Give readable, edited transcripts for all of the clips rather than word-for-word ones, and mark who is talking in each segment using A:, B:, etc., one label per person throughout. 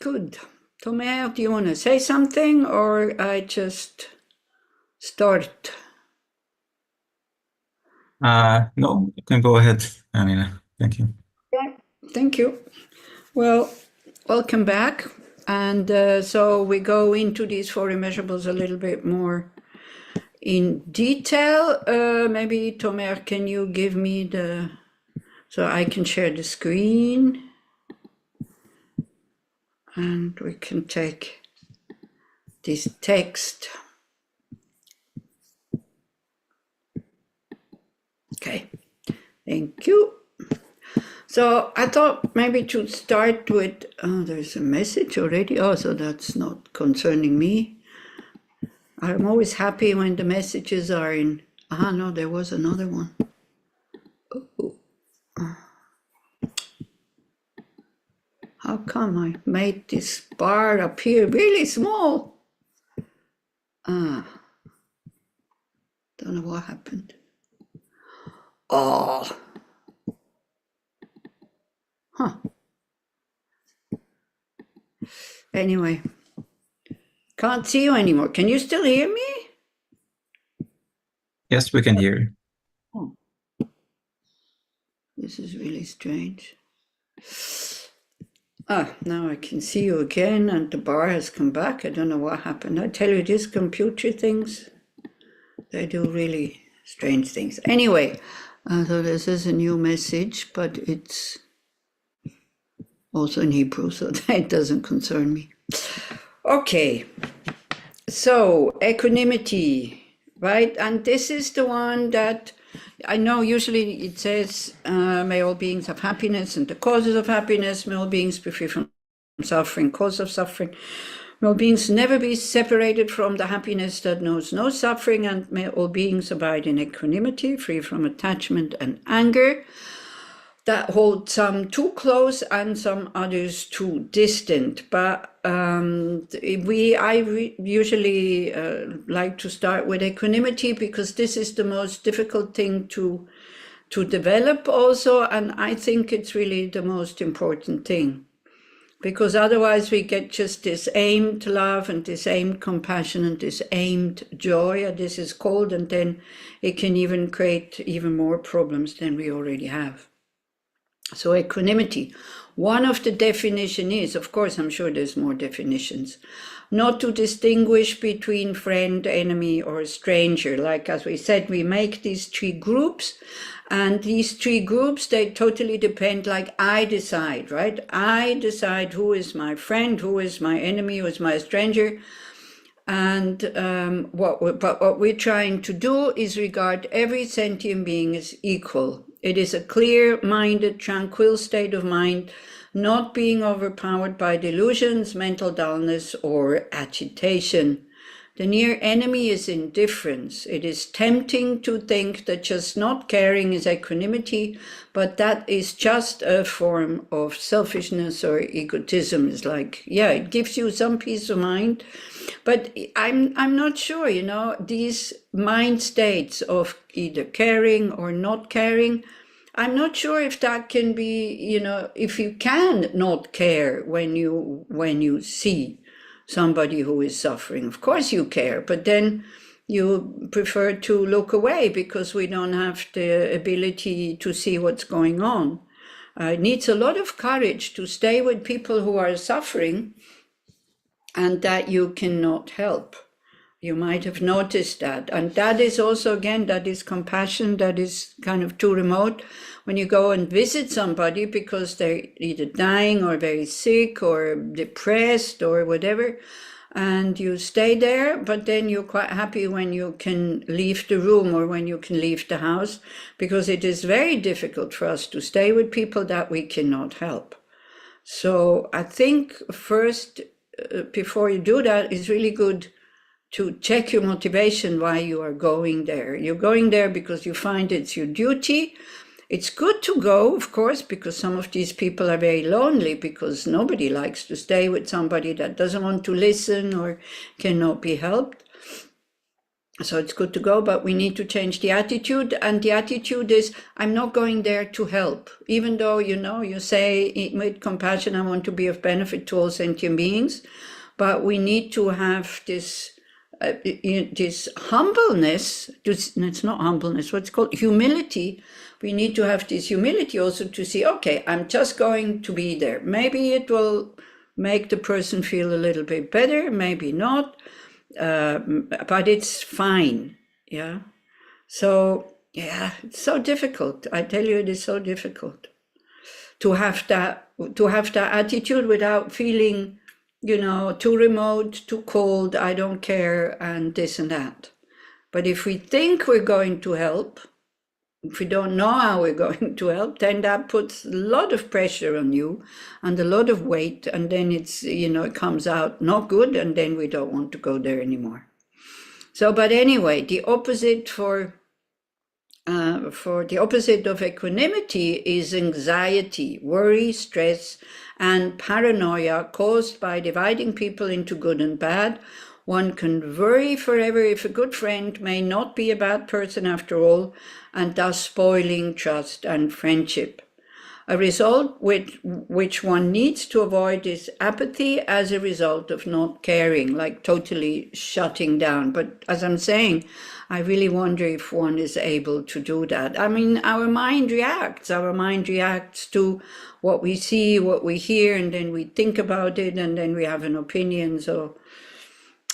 A: Good. Tomer, do you want to say something or I just start?
B: No, you can go ahead, Anina. Thank you.
A: Yeah, thank you. Well, welcome back. And so we go into these four immeasurables a little bit more in detail. Maybe Tomer, can you give me so I can share the screen and we can take this text. Okay, thank you. So I thought maybe to start with, there's a message already. Oh, so that's not concerning me. I'm always happy when the messages are in, no, there was another one. Oh. How come I made this bar up here really small? Don't know what happened. Oh. Huh. Anyway, can't see you anymore. Can you still hear me?
B: Yes, we can hear you.
A: Oh. This is really strange. Now I can see you again and the bar has come back. I don't know what happened. I tell you, these computer things, they do really strange things. Anyway, so this is a new message, but it's also in Hebrew, so that doesn't concern me. Okay, so equanimity, right? And this is the one that I know usually it says, may all beings have happiness and the causes of happiness, may all beings be free from suffering, cause of suffering. May all beings never be separated from the happiness that knows no suffering, and may all beings abide in equanimity, free from attachment and anger. That hold some too close and some others too distant. But I usually like to start with equanimity because this is the most difficult thing to develop also, and I think it's really the most important thing. Because otherwise we get just this aimed love and this aimed compassion and this aimed joy, as this is called, and then it can even create even more problems than we already have. So equanimity, one of the definition is, of course, I'm sure there's more definitions, not to distinguish between friend, enemy, or stranger. Like as we said, we make these three groups, and these three groups, they totally depend, like I decide, right? I decide who is my friend, who is my enemy, who is my stranger. And what we're trying to do is regard every sentient being as equal. It is a clear-minded, tranquil state of mind, not being overpowered by delusions, mental dullness, or agitation. The near enemy is indifference. It is tempting to think that just not caring is equanimity, but that is just a form of selfishness or egotism. It's like, yeah, it gives you some peace of mind, but I'm not sure, these mind states of either caring or not caring, I'm not sure if that can be, if you can not care when you see somebody who is suffering. Of course you care, but then you prefer to look away because we don't have the ability to see what's going on. It needs a lot of courage to stay with people who are suffering and that you cannot help. You might have noticed that. And that is also, again, that is compassion, that is kind of too remote. When you go and visit somebody because they're either dying or very sick or depressed or whatever, and you stay there, but then you're quite happy when you can leave the room or when you can leave the house, because it is very difficult for us to stay with people that we cannot help. So I think first, before you do that, it's really good to check your motivation why you are going there. You're going there because you find it's your duty. It's good to go, of course, because some of these people are very lonely because nobody likes to stay with somebody that doesn't want to listen or cannot be helped. So it's good to go, but we need to change the attitude. And the attitude is, I'm not going there to help. Even though, you say with compassion, I want to be of benefit to all sentient beings. But we need to have this humbleness. It's not humbleness, what's called humility. We need to have this humility also to see, okay, I'm just going to be there. Maybe it will make the person feel a little bit better, maybe not. But it's fine, yeah. So yeah, it's so difficult. I tell you, it is so difficult to have that attitude without feeling, too remote, too cold. I don't care, and this and that. But if we think we're going to help, if we don't know how we're going to help, then that puts a lot of pressure on you and a lot of weight, and then it's, it comes out not good, and then we don't want to go there anymore. So, but anyway, the opposite the opposite of equanimity is anxiety, worry, stress, and paranoia caused by dividing people into good and bad. One can worry forever if a good friend may not be a bad person after all, and thus spoiling trust and friendship. A result which one needs to avoid is apathy as a result of not caring, like totally shutting down. But as I'm saying, I really wonder if one is able to do that. I mean, our mind reacts to what we see, what we hear, and then we think about it, and then we have an opinion. So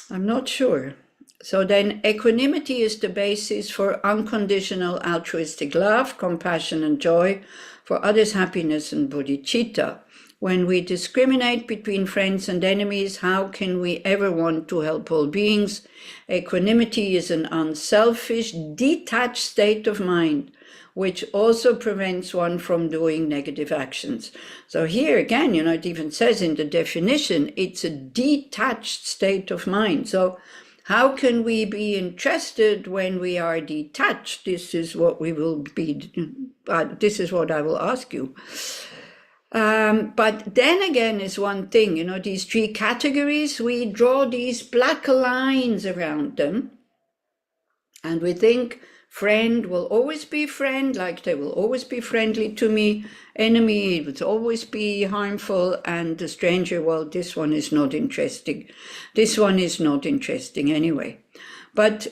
A: I'm not sure. So then equanimity is the basis for unconditional altruistic love, compassion and joy, for others' happiness and bodhicitta. When we discriminate between friends and enemies, how can we ever want to help all beings? Equanimity is an unselfish, detached state of mind, which also prevents one from doing negative actions. So here again, it even says in the definition, it's a detached state of mind. So how can we be interested when we are detached? This is what we will be, this is what I will ask you. But then again is one thing, these three categories, we draw these black lines around them, and we think friend will always be friend, like they will always be friendly to me. Enemy will always be harmful, and the stranger, well, this one is not interesting. This one is not interesting anyway. And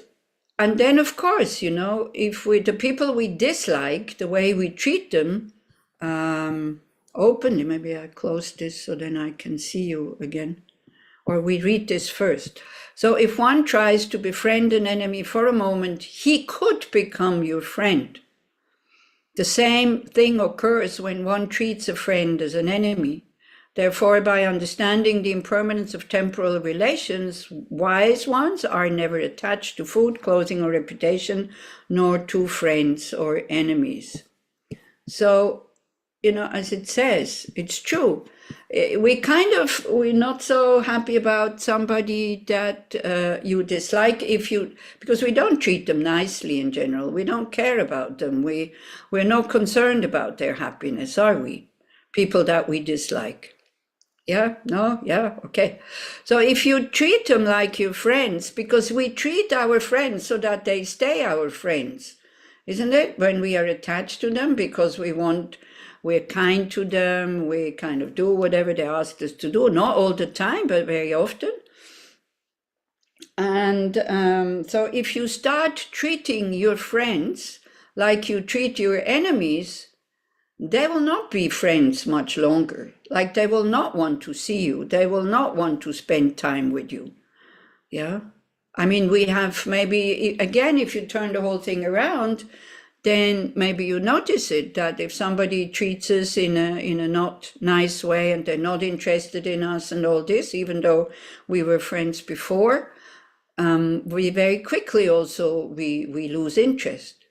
A: then of course, if the people we dislike, the way we treat them, openly, maybe I close this so then I can see you again, or we read this first. So if one tries to befriend an enemy for a moment, he could become your friend. The same thing occurs when one treats a friend as an enemy. Therefore, by understanding the impermanence of temporal relations, wise ones are never attached to food, clothing, or reputation, nor to friends or enemies. So, as it says, it's true. We're not so happy about somebody that you dislike because we don't treat them nicely in general. We don't care about them. We're not concerned about their happiness, are we? People that we dislike. Yeah, no, yeah, okay. So if you treat them like your friends, because we treat our friends so that they stay our friends, isn't it? When we are attached to them because we're kind to them, we kind of do whatever they ask us to do, not all the time, but very often. And so if you start treating your friends like you treat your enemies, they will not be friends much longer. Like they will not want to see you. They will not want to spend time with you. Yeah. I mean, we have maybe, again, if you turn the whole thing around, then maybe you notice it, that if somebody treats us in a not nice way and they're not interested in us and all this, even though we were friends before, we very quickly also, we lose interest,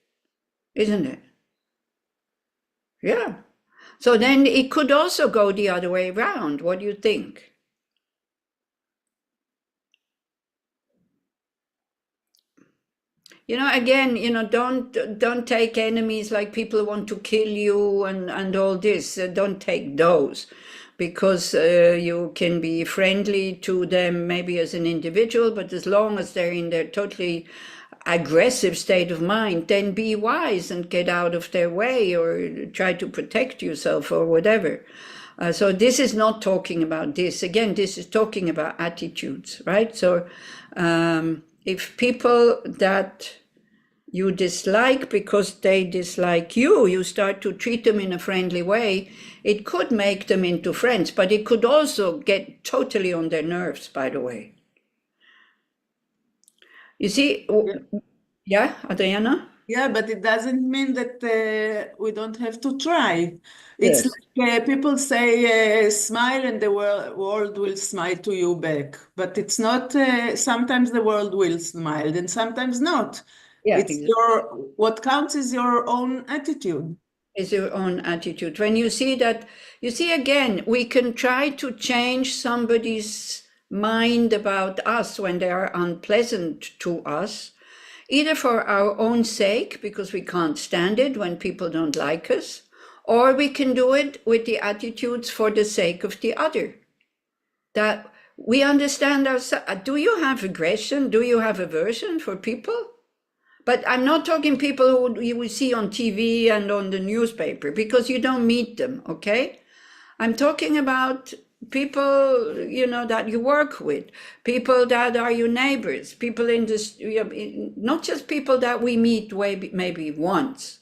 A: isn't it? Yeah. So then it could also go the other way around. What do you think? Again, don't take enemies like people who want to kill you and all this. Don't take those, because you can be friendly to them maybe as an individual, but as long as they're in their totally aggressive state of mind, then be wise and get out of their way or try to protect yourself or whatever. So this is not talking about this. Again, this is talking about attitudes, right? So if people that you dislike because they dislike you, you start to treat them in a friendly way, it could make them into friends, but it could also get totally on their nerves, by the way. You see, yeah, Adriana?
C: Yeah, but it doesn't mean that we don't have to try. It's
A: Yes.
C: like people say, smile and the world will smile to you back. But it's not, sometimes the world will smile and sometimes not.
A: Yeah,
C: It's
A: exactly.
C: what counts is your own attitude.
A: Is your own attitude. When you see that, you see again, we can try to change somebody's mind about us when they are unpleasant to us, either for our own sake, because we can't stand it when people don't like us, or we can do it with the attitudes for the sake of the other. That we understand ourselves. Do you have aggression? Do you have aversion for people? But I'm not talking people who you will see on TV and on the newspaper, because you don't meet them, okay? I'm talking about people, that you work with, people that are your neighbors, people in this, not just people that we meet maybe once.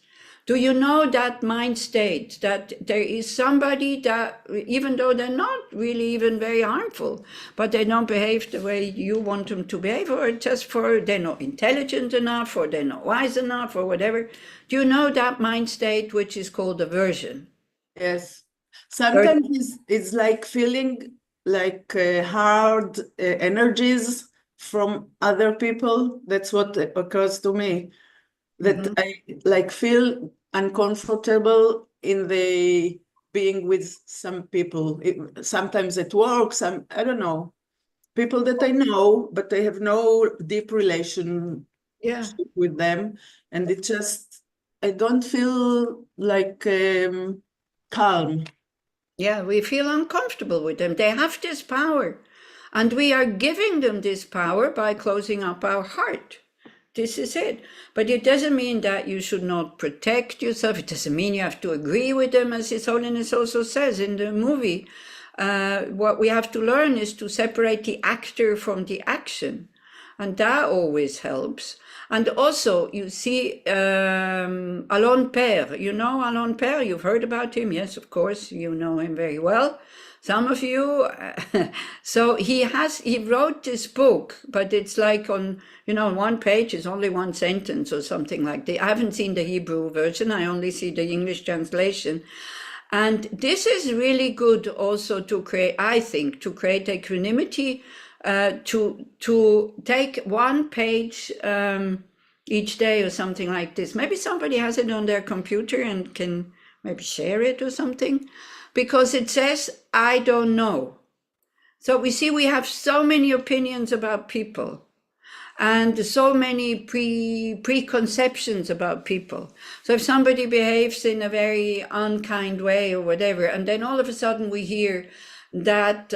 A: Do you know that mind state, that there is somebody that, even though they're not really even very harmful, but they don't behave the way you want them to behave, or just they're not intelligent enough, or they're not wise enough, or whatever. Do you know that mind state, which is called aversion?
C: Yes. Sometimes it's like feeling like hard energies from other people. That's what occurs to me. That I like feel uncomfortable in the being with some people, sometimes at work, I don't know, people that I know, but I have no deep relationship with them. And it just, I don't feel like calm.
A: Yeah, we feel uncomfortable with them. They have this power, and we are giving them this power by closing up our heart. This is it. But it doesn't mean that you should not protect yourself. It doesn't mean you have to agree with them, as His Holiness also says in the movie. What we have to learn is to separate the actor from the action. And that always helps. And also, you see, Alain Père, you know Alain Père? You've heard about him? Yes, of course, you know him very well. Some of you, so he wrote this book, but it's like on, one page is only one sentence or something like that. I haven't seen the Hebrew version, I only see the English translation. And this is really good also to create, I think, to create equanimity, to take one page each day or something like this. Maybe somebody has it on their computer and can maybe share it or something. Because it says, I don't know. So we see we have so many opinions about people and so many preconceptions about people. So if somebody behaves in a very unkind way or whatever, and then all of a sudden we hear that,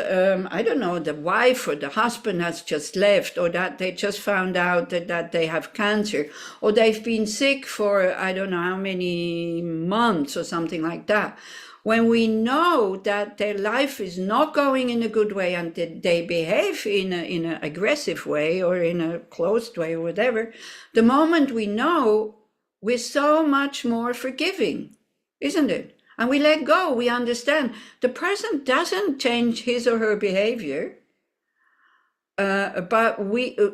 A: I don't know, the wife or the husband has just left, or that they just found out that they have cancer, or they've been sick for I don't know how many months or something like that. When we know that their life is not going in a good way and that they behave in an aggressive way or in a closed way or whatever, the moment we know, we're so much more forgiving, isn't it? And we let go, we understand. The person doesn't change his or her behavior, but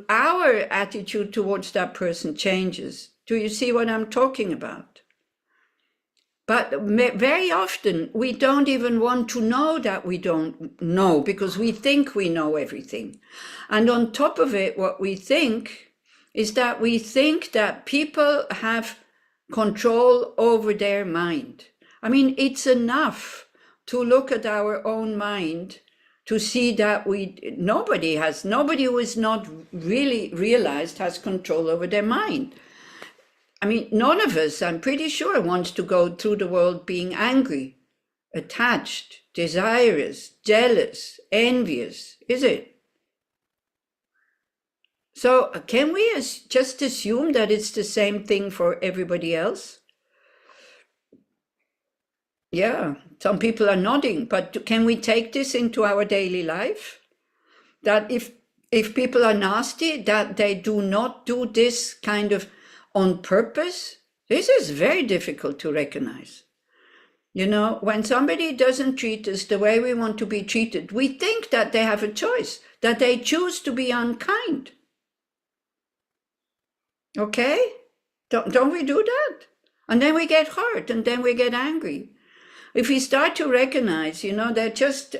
A: our attitude towards that person changes. Do you see what I'm talking about? But very often we don't even want to know that we don't know, because we think we know everything. And on top of it, what we think is that we think that people have control over their mind. I mean, it's enough to look at our own mind to see that nobody who is not really realized has control over their mind. I mean, none of us, I'm pretty sure, wants to go through the world being angry, attached, desirous, jealous, envious, is it? So can we just assume that it's the same thing for everybody else? Yeah, some people are nodding, but can we take this into our daily life? That if people are nasty, that they do not do this kind of on purpose? This is very difficult to recognize. You know, when somebody doesn't treat us the way we want to be treated, we think that they have a choice, that they choose to be unkind. Okay? Don't we do that? And then we get hurt, and then we get angry. If we start to recognize, you know, they're just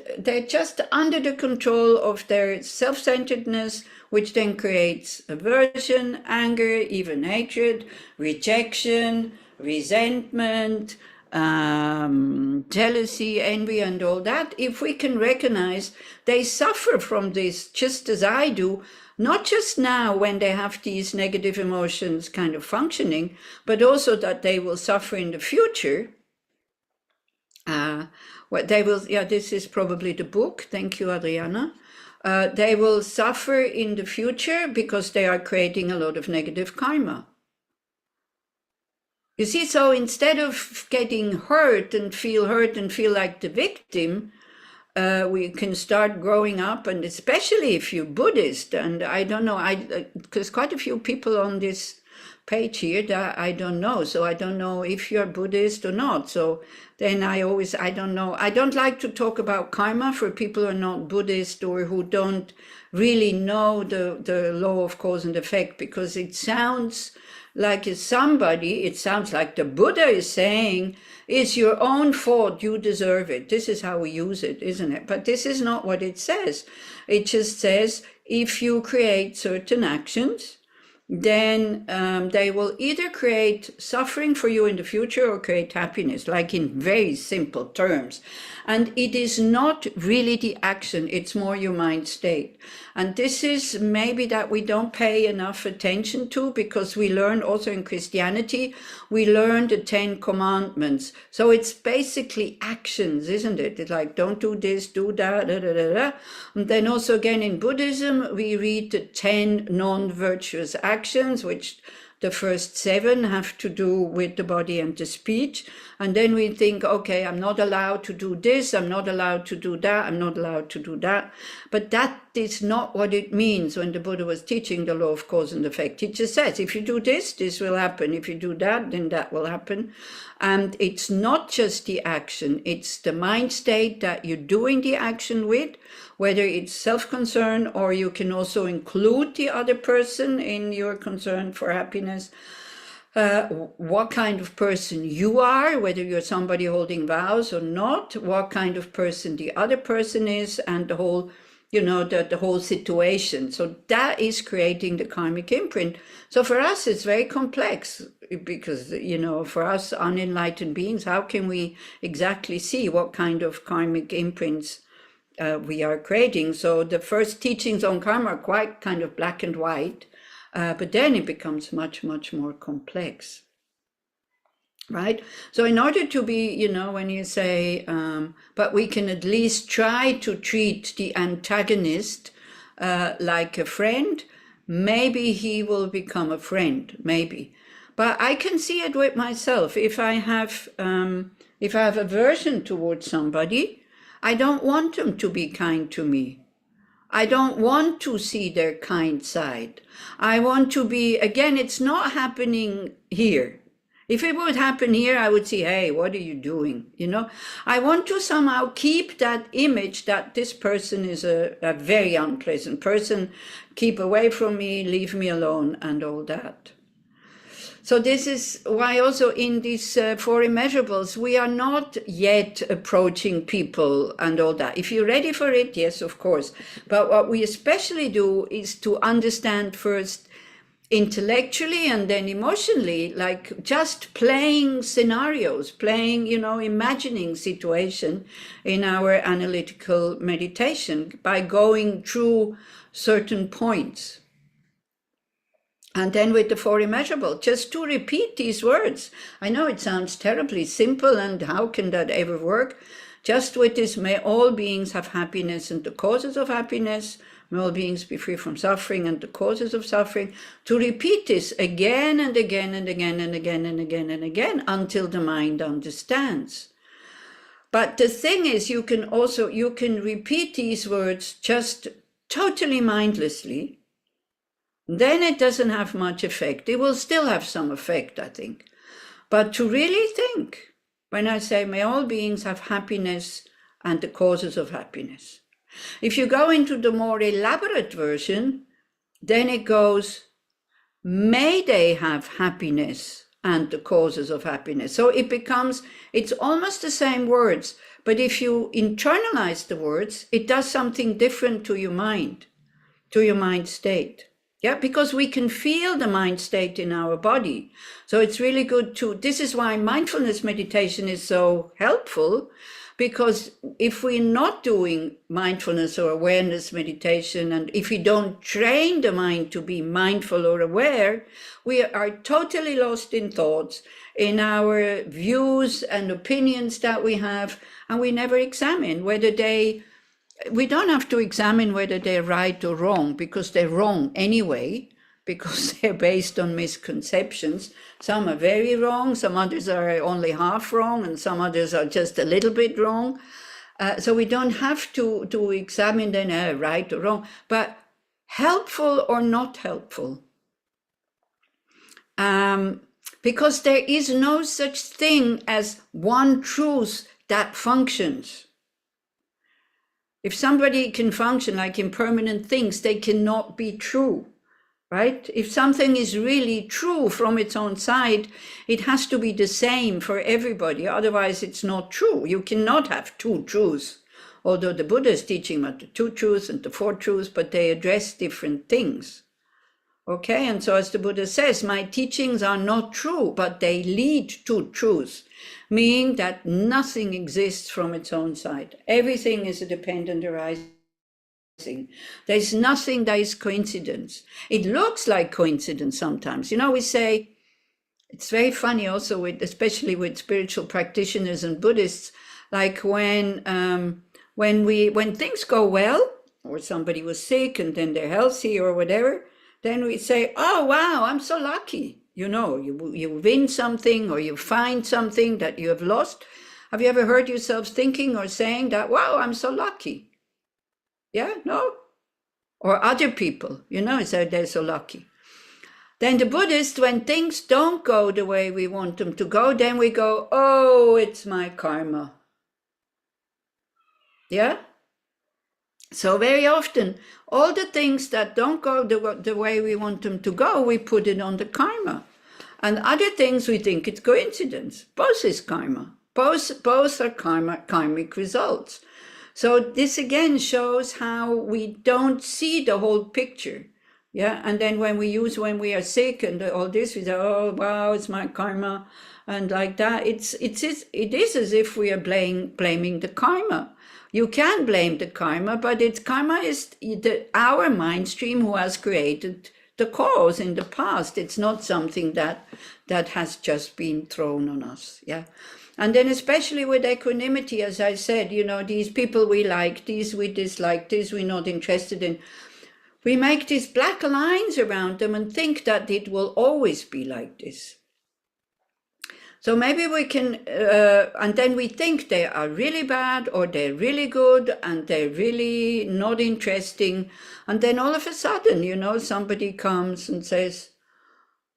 A: under the control of their self-centeredness, which then creates aversion, anger, even hatred, rejection, resentment, jealousy, envy, and all that. If we can recognize they suffer from this just as I do, not just now when they have these negative emotions kind of functioning, but also that they will suffer in the future. What they will, yeah, this is probably the book. Thank you, Adriana. They will suffer in the future because they are creating a lot of negative karma. You see, so instead of getting hurt and feel like the victim, we can start growing up, and especially if you're Buddhist, and I don't know, because quite a few people on this page here that I don't know, so I don't know if you're Buddhist or not. So then I don't know. I don't like to talk about karma for people who are not Buddhist or who don't really know the law of cause and effect, because it sounds like it sounds like the Buddha is saying, it's your own fault, you deserve it. This is how we use it, isn't it? But this is not what it says. It just says, if you create certain actions, then they will either create suffering for you in the future or create happiness, like in very simple terms. And it is not really the action, it's more your mind state. And this is maybe that we don't pay enough attention to, because we learn also in Christianity, we learn the 10 commandments. So it's basically actions, isn't it? It's like, don't do this, do that, da, da, da, da. And then also again in Buddhism, we read the 10 non-virtuous actions, which the first 7 have to do with the body and the speech. And then we think, okay, I'm not allowed to do this, I'm not allowed to do that, I'm not allowed to do that. But that is not what it means when the Buddha was teaching the law of cause and effect. He just says, if you do this, this will happen. If you do that, then that will happen. And it's not just the action, it's the mind state that you're doing the action with, whether it's self-concern or you can also include the other person in your concern for happiness. What kind of person you are, whether you're somebody holding vows or not, what kind of person the other person is, and the whole, you know, the whole situation. So that is creating the karmic imprint. So for us, it's very complex, because, you know, for us unenlightened beings, how can we exactly see what kind of karmic imprints we are creating? So the first teachings on karma are quite kind of black and white. But then it becomes much, much more complex, right? So in order to be, you know, when you say, but we can at least try to treat the antagonist like a friend, maybe he will become a friend, maybe. But I can see it with myself. If I have aversion towards somebody, I don't want them to be kind to me. I don't want to see their kind side. I want to be, again, it's not happening here. If it would happen here, I would say, hey, what are you doing? You know, I want to somehow keep that image that this person is a very unpleasant person. Keep away from me, leave me alone, and all that. So this is why also in these 4 immeasurables, we are not yet approaching people and all that. If you're ready for it, yes, of course. But what we especially do is to understand first intellectually and then emotionally, like just playing scenarios, playing, you know, imagining situation in our analytical meditation by going through certain points. And then with the 4 immeasurable, just to repeat these words. I know it sounds terribly simple, and how can that ever work? Just with this, may all beings have happiness and the causes of happiness. may all beings be free from suffering and the causes of suffering, to repeat this again and again and again and again and again and again until the mind understands. But the thing is, you can repeat these words just totally mindlessly. Then it doesn't have much effect. It will still have some effect, I think. But to really think, when I say, may all beings have happiness and the causes of happiness. If you go into the more elaborate version, then it goes, may they have happiness and the causes of happiness. So it's almost the same words, but if you internalize the words, it does something different to your mind state. Yeah, because we can feel the mind state in our body. So it's really good this is why mindfulness meditation is so helpful, because if we're not doing mindfulness or awareness meditation, and if we don't train the mind to be mindful or aware, we are totally lost in thoughts, in our views and opinions that we have, and we never examine whether we don't have to examine whether they're right or wrong, because they're wrong anyway, because they're based on misconceptions. Some are very wrong, some others are only half wrong, and some others are just a little bit wrong. So we don't have to examine them right or wrong, but helpful or not helpful. Because there is no such thing as one truth that functions. If somebody can function like impermanent things, they cannot be true, right? If something is really true from its own side, it has to be the same for everybody. Otherwise, it's not true. You cannot have two truths. Although the Buddha is teaching about the two truths and the four truths, but they address different things. Okay, and so as the Buddha says, my teachings are not true, but they lead to truth, meaning that nothing exists from its own side. Everything is a dependent arising. There's nothing that is coincidence. It looks like coincidence sometimes. We say, it's very funny also, especially with spiritual practitioners and Buddhists, like when things go well, or somebody was sick and then they're healthy or whatever, then we say, oh, wow, I'm so lucky. You win something or you find something that you have lost. Have you ever heard yourself thinking or saying that, wow, I'm so lucky? Yeah, no? Or other people, say they're so lucky. Then the Buddhists, when things don't go the way we want them to go, then we go, oh, it's my karma. Yeah? So very often, all the things that don't go the way we want them to go, we put it on the karma. And other things we think it's coincidence. Both is karma. Both are karmic results. So this again shows how we don't see the whole picture. Yeah, and then when we are sick and all this, we say, oh, wow, it's my karma. And like that, it is as if we are blaming the karma. You can blame the karma, but karma is our mind stream who has created the cause in the past. It's not something that has just been thrown on us. Yeah. And then especially with equanimity, as I said, these people we like, these we dislike, these we're not interested in. We make these black lines around them and think that it will always be like this. So maybe we can, and then we think they are really bad or they're really good and they're really not interesting. And then all of a sudden, somebody comes and says,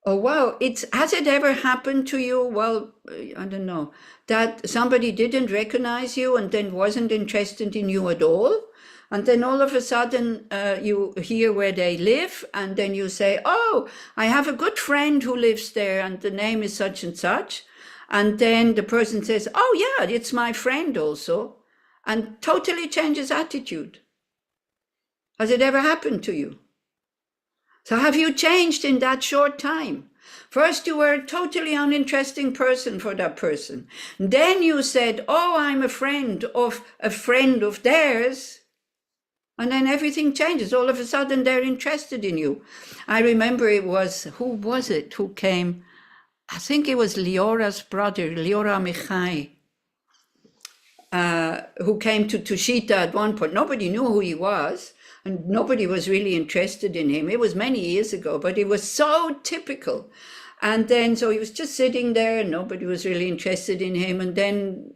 A: oh, wow, has it ever happened to you? Well, I don't know, that somebody didn't recognize you and then wasn't interested in you at all. And then all of a sudden you hear where they live and then you say, oh, I have a good friend who lives there and the name is such and such. And then the person says, oh yeah, it's my friend also, and totally changes attitude. Has it ever happened to you? So have you changed in that short time? First you were a totally uninteresting person for that person. Then you said, oh, I'm a friend of theirs. And then everything changes. All of a sudden they're interested in you. I remember who was it who came? I think it was Leora's brother, Leora Michai, who came to Tushita at one point. Nobody knew who he was. and nobody was really interested in him. It was many years ago, but it was so typical. And then, so he was just sitting there and nobody was really interested in him. And then,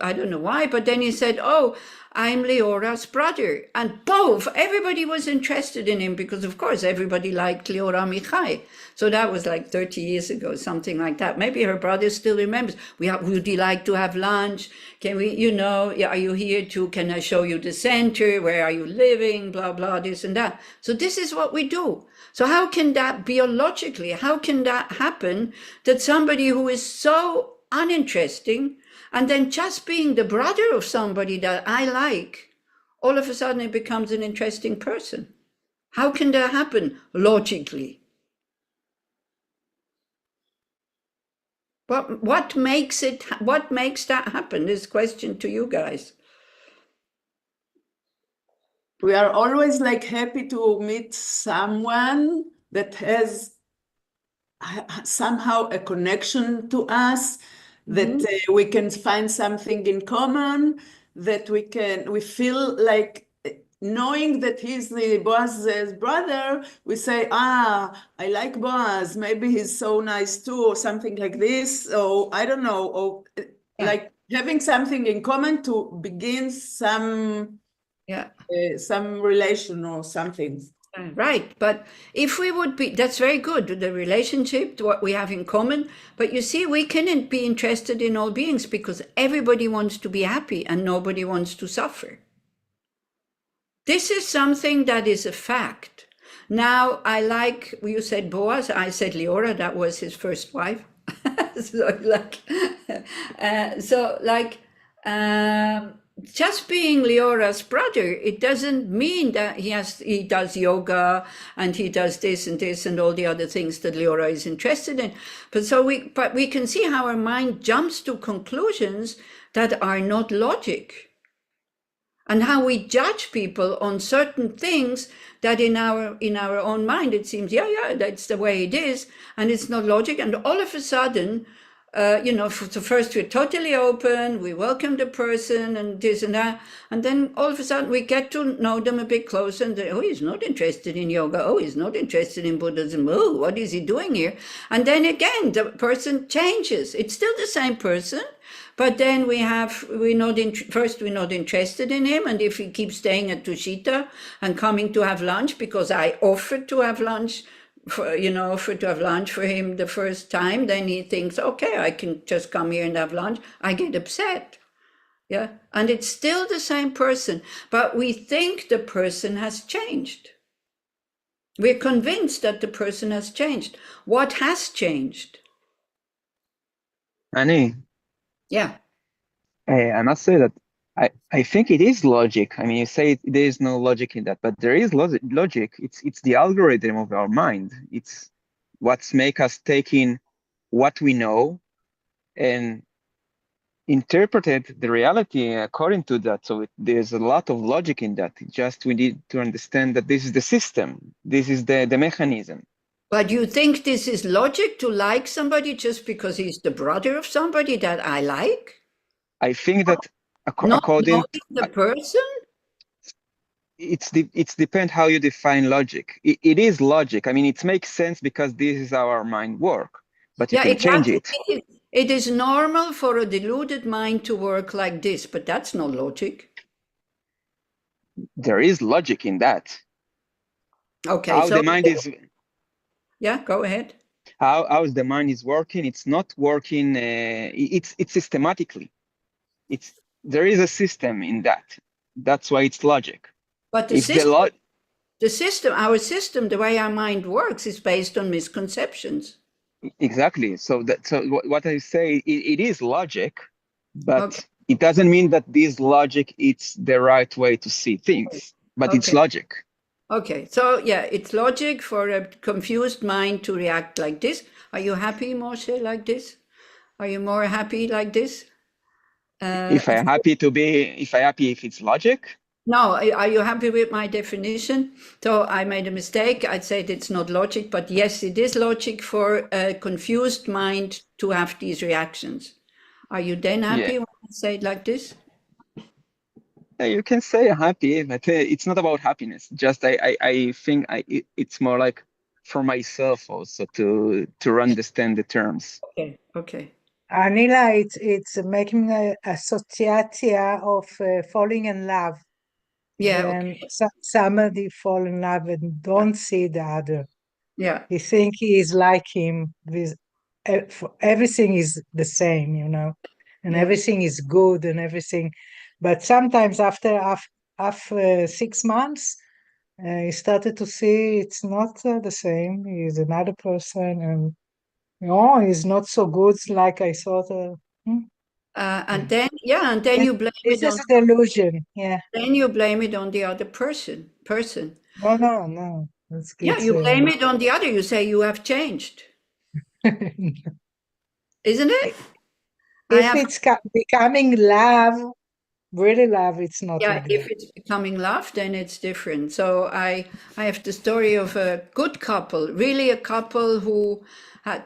A: I don't know why, but then he said, oh, I'm Leora's brother. And both, everybody was interested in him because, of course, everybody liked Leora Michai. So that was like 30 years ago, something like that. Maybe her brother still remembers. Would you like to have lunch? Can we, are you here too? Can I show you the center? Where are you living? Blah, blah, this and that. So this is what we do. So how can that biologically, how can that happen that somebody who is so uninteresting and then just being the brother of somebody that I like, all of a sudden it becomes an interesting person? How can that happen logically? What makes that happen? This question to you guys.
C: We are always like happy to meet someone that has somehow a connection to us, that we can find something in common, that we feel like knowing that he's the Boaz's brother, we say, I like Boaz, maybe he's so nice too, or something like this, or I don't know, or like having something in common to begin some relation or something.
A: Right, but if we would be, that's very good, the relationship, what we have in common, but you see, we cannot be interested in all beings because everybody wants to be happy and nobody wants to suffer. This is something that is a fact. Now, you said Boaz, I said Leora, that was his first wife. Just being Leora's brother, it doesn't mean that he does yoga and he does this and all the other things that Leora is interested in. But we can see how our mind jumps to conclusions that are not logic. And how we judge people on certain things that in our own mind, it seems, that's the way it is, and it's not logic. And all of a sudden, first we're totally open, we welcome the person and this and that, and then all of a sudden we get to know them a bit closer and they, he's not interested in yoga, he's not interested in Buddhism, what is he doing here? And then again, the person changes. It's still the same person, but then we're not interested in him, and if he keeps staying at Tushita and coming to have lunch because I offered to have lunch, for him the first time, then he thinks, okay, I can just come here and have lunch. I get upset. Yeah, and it's still the same person, but we think the person has changed. We're convinced that the person has changed. What has changed?
D: Annie.
A: Yeah.
D: I must say that I think it is logic. I mean, you say there is no logic in that, but there is logic. It's the algorithm of our mind. It's what's make us take in what we know and interpreted the reality according to that. So there's a lot of logic in that. Just we need to understand that this is the system. This is the mechanism.
A: But you think this is logic to like somebody just because he's the brother of somebody that I like?
D: I think that
A: Not
D: according
A: knowing the person?
D: It's depend how you define logic. It is logic. I mean, it makes sense because this is how our mind work, but you can change it.
A: It is normal for a deluded mind to work like this, but that's not logic.
D: There is logic in that.
A: Okay.
D: How the mind is.
A: Yeah, go ahead.
D: How the mind is working? It's not working. It's systematically. There is a system in that. That's why it's logic.
A: But our system, the way our mind works, is based on misconceptions.
D: Exactly. So what I say, it is logic, but it doesn't mean that this logic it's the right way to see things. But it's logic.
A: Okay. So yeah, it's logic for a confused mind to react like this. Are you happy, Moshe, like this? Are you more happy like this?
D: If it's logic?
A: No, are you happy with my definition? So I made a mistake. I said it's not logic, but yes, it is logic for a confused mind to have these reactions. Are you then happy when I say it like this?
D: You can say happy, but it's not about happiness. Just I think it's more like for myself also to understand the terms.
A: Okay.
E: Anila, it's making a association of falling in love.
A: Yeah,
E: When somebody fall in love and don't see the other.
A: yeah.
E: He think he is like him. With everything is the same, you know, and
A: Yeah.
E: everything is good and everything. But sometimes after 6 months, he started to see it's not the same. He's another person, and he's not so good like I thought.
A: And then you blame
E: This
A: it on
E: is a delusion. Yeah.
A: then you blame it on the other person.
E: No.
A: Yeah, you blame it on the other. You say you have changed, isn't it?
E: If it's becoming love, really love, it's not
A: Yeah,
E: like
A: if
E: that.
A: it's becoming love, then it's different. So I have the story of a good couple, really a couple who had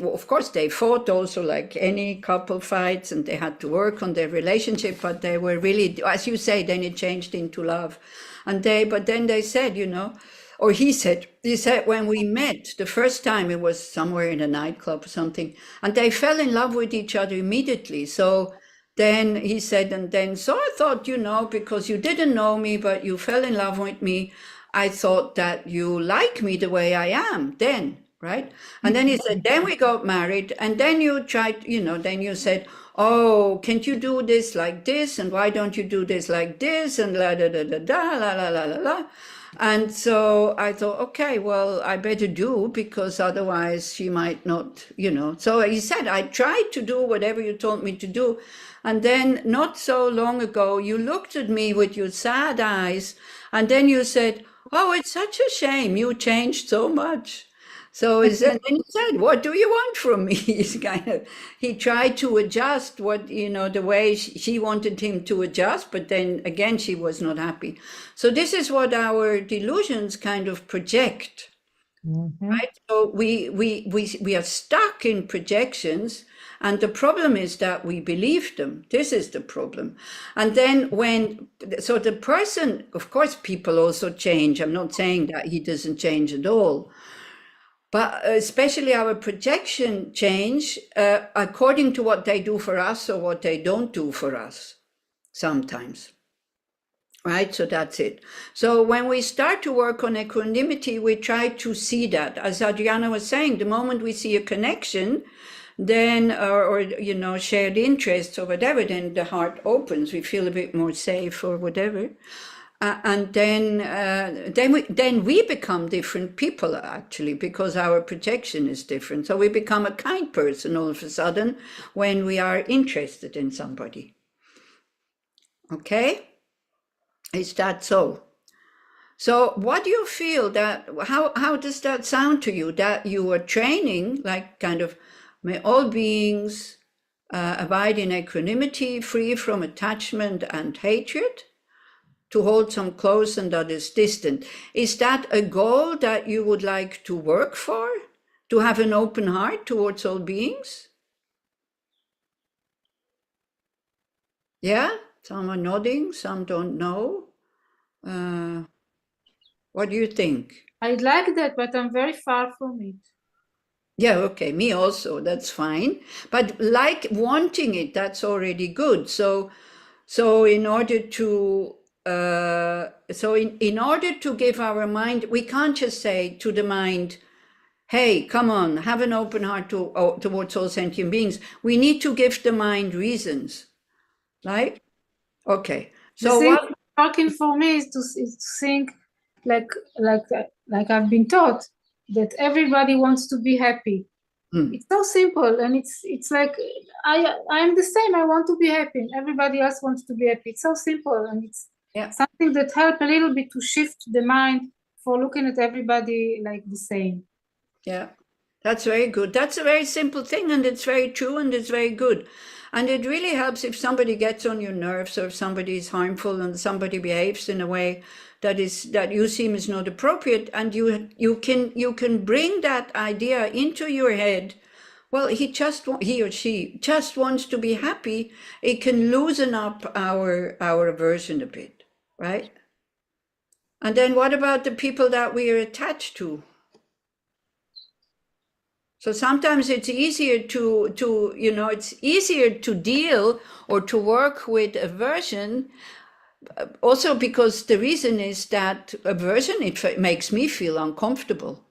A: of course they fought also like any couple fights, and they had to work on their relationship, but they were really, as you say, then it changed into love. But then they said, or he said when we met the first time, it was somewhere in a nightclub or something, and they fell in love with each other immediately. So then he said, so I thought, because you didn't know me, but you fell in love with me, I thought that you like me the way I am then, right? And then he said, then we got married, and then you tried, then you said, oh, can't you do this like this? And why don't you do this like this? And la da da da da, la la la la la. And so I thought, okay, well, I better do, because otherwise she might not, So he said, I tried to do whatever you told me to do. And then not so long ago, you looked at me with your sad eyes, and then you said, oh, it's such a shame. You changed so much. So and then he said, what do you want from me? He tried to adjust the way she wanted him to adjust, but then again, she was not happy. So this is what our delusions kind of project, right? So we are stuck in projections, and the problem is that we believe them. This is the problem. And then so the person, of course, people also change. I'm not saying that he doesn't change at all. But especially our projection change according to what they do for us or what they don't do for us sometimes, right? So that's it. So when we start to work on equanimity, we try to see that. As Adriana was saying, the moment we see a connection, then, or shared interests or whatever, then the heart opens. We feel a bit more safe or whatever. And then we become different people, actually, because our projection is different. So we become a kind person all of a sudden when we are interested in somebody. Okay? Is that so? So what do you feel how does that sound to you, that you are training, like kind of, may all beings abide in equanimity, free from attachment and hatred, to hold some close and that is distant. Is that a goal that you would like to work for? To have an open heart towards all beings? Yeah? Some are nodding, some don't know. What do you think?
F: I'd like that, but I'm very far from it.
A: Yeah, okay, me also, that's fine. But like wanting it, that's already good. So in order to in order to give our mind, we can't just say to the mind, hey, come on, have an open heart towards all sentient beings. We need to give the mind reasons, right? Okay. So what
F: working for me is to think like I've been taught that everybody wants to be happy. It's so simple, and it's like I'm the same. I want to be happy, and everybody else wants to be happy. It's so simple, and it's something that helps a little bit to shift the mind for looking at everybody like the same.
A: Yeah, that's very good. That's a very simple thing, and it's very true, and it's very good. And it really helps if somebody gets on your nerves, or if somebody is harmful and somebody behaves in a way that you seem is not appropriate, and you can bring that idea into your head Well, he or she just wants to be happy. It can loosen up our aversion a bit, right? And then what about the people that we are attached to? So sometimes it's easier it's easier to deal or to work with aversion, also because the reason is that aversion, it makes me feel uncomfortable.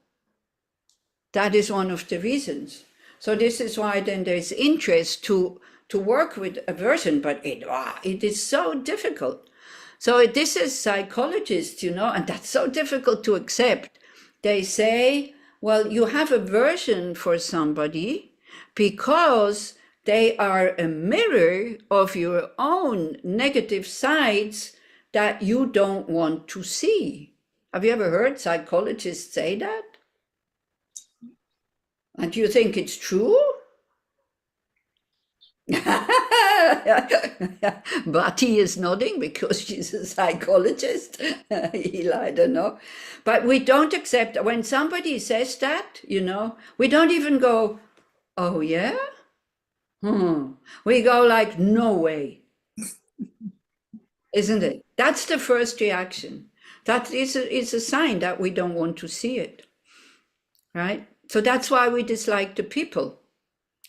A: That is one of the reasons. So this is why then there's interest to work with aversion, but it is so difficult. So this is psychologists, and that's so difficult to accept. They say, well, you have aversion for somebody because they are a mirror of your own negative sides that you don't want to see. Have you ever heard psychologists say that? And do you think it's true? Bati is nodding because she's a psychologist. I don't know. But we don't accept, when somebody says that, we don't even go, oh yeah? We go like, no way. Isn't it? That's the first reaction. That is a sign that we don't want to see it, right? So that's why we dislike the people.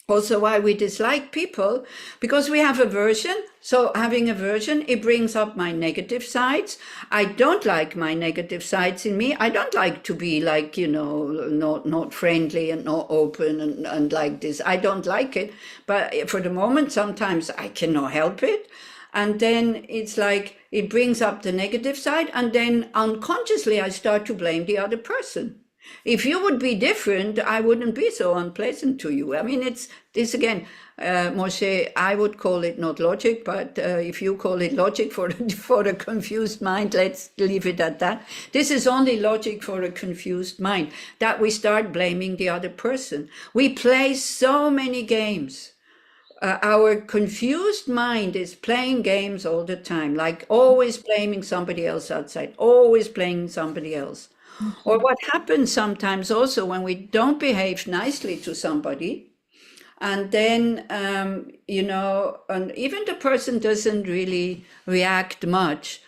A: Also why we dislike people, because we have aversion. So having aversion, it brings up my negative sides. I don't like my negative sides in me. I don't like to be like, not friendly and not open and like this. I don't like it. But for the moment, sometimes I cannot help it. And then it's like, it brings up the negative side. And then unconsciously, I start to blame the other person. If you would be different, I wouldn't be so unpleasant to you. I mean, it's this again, Moshe, I would call it not logic, but if you call it logic for a confused mind, let's leave it at that. This is only logic for a confused mind, that we start blaming the other person. We play so many games. Our confused mind is playing games all the time, like always blaming somebody else outside, always blaming somebody else. Or what happens sometimes also when we don't behave nicely to somebody, and then, and even the person doesn't really react much,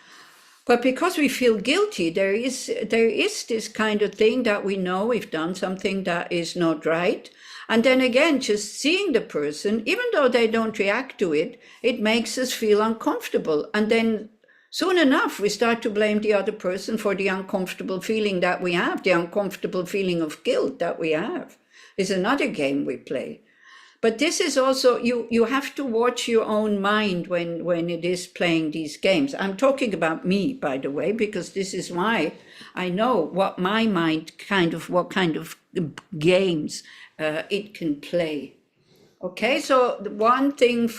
A: but because we feel guilty, there is this kind of thing that we know we've done something that is not right. And then again, just seeing the person, even though they don't react to it, it makes us feel uncomfortable. And then soon enough, we start to blame the other person for the uncomfortable feeling that we have, the uncomfortable feeling of guilt that we have. Is another game we play. But this is also, you have to watch your own mind when it is playing these games. I'm talking about me, by the way, because this is why I know what my mind what kind of games it can play. Okay, so the one thing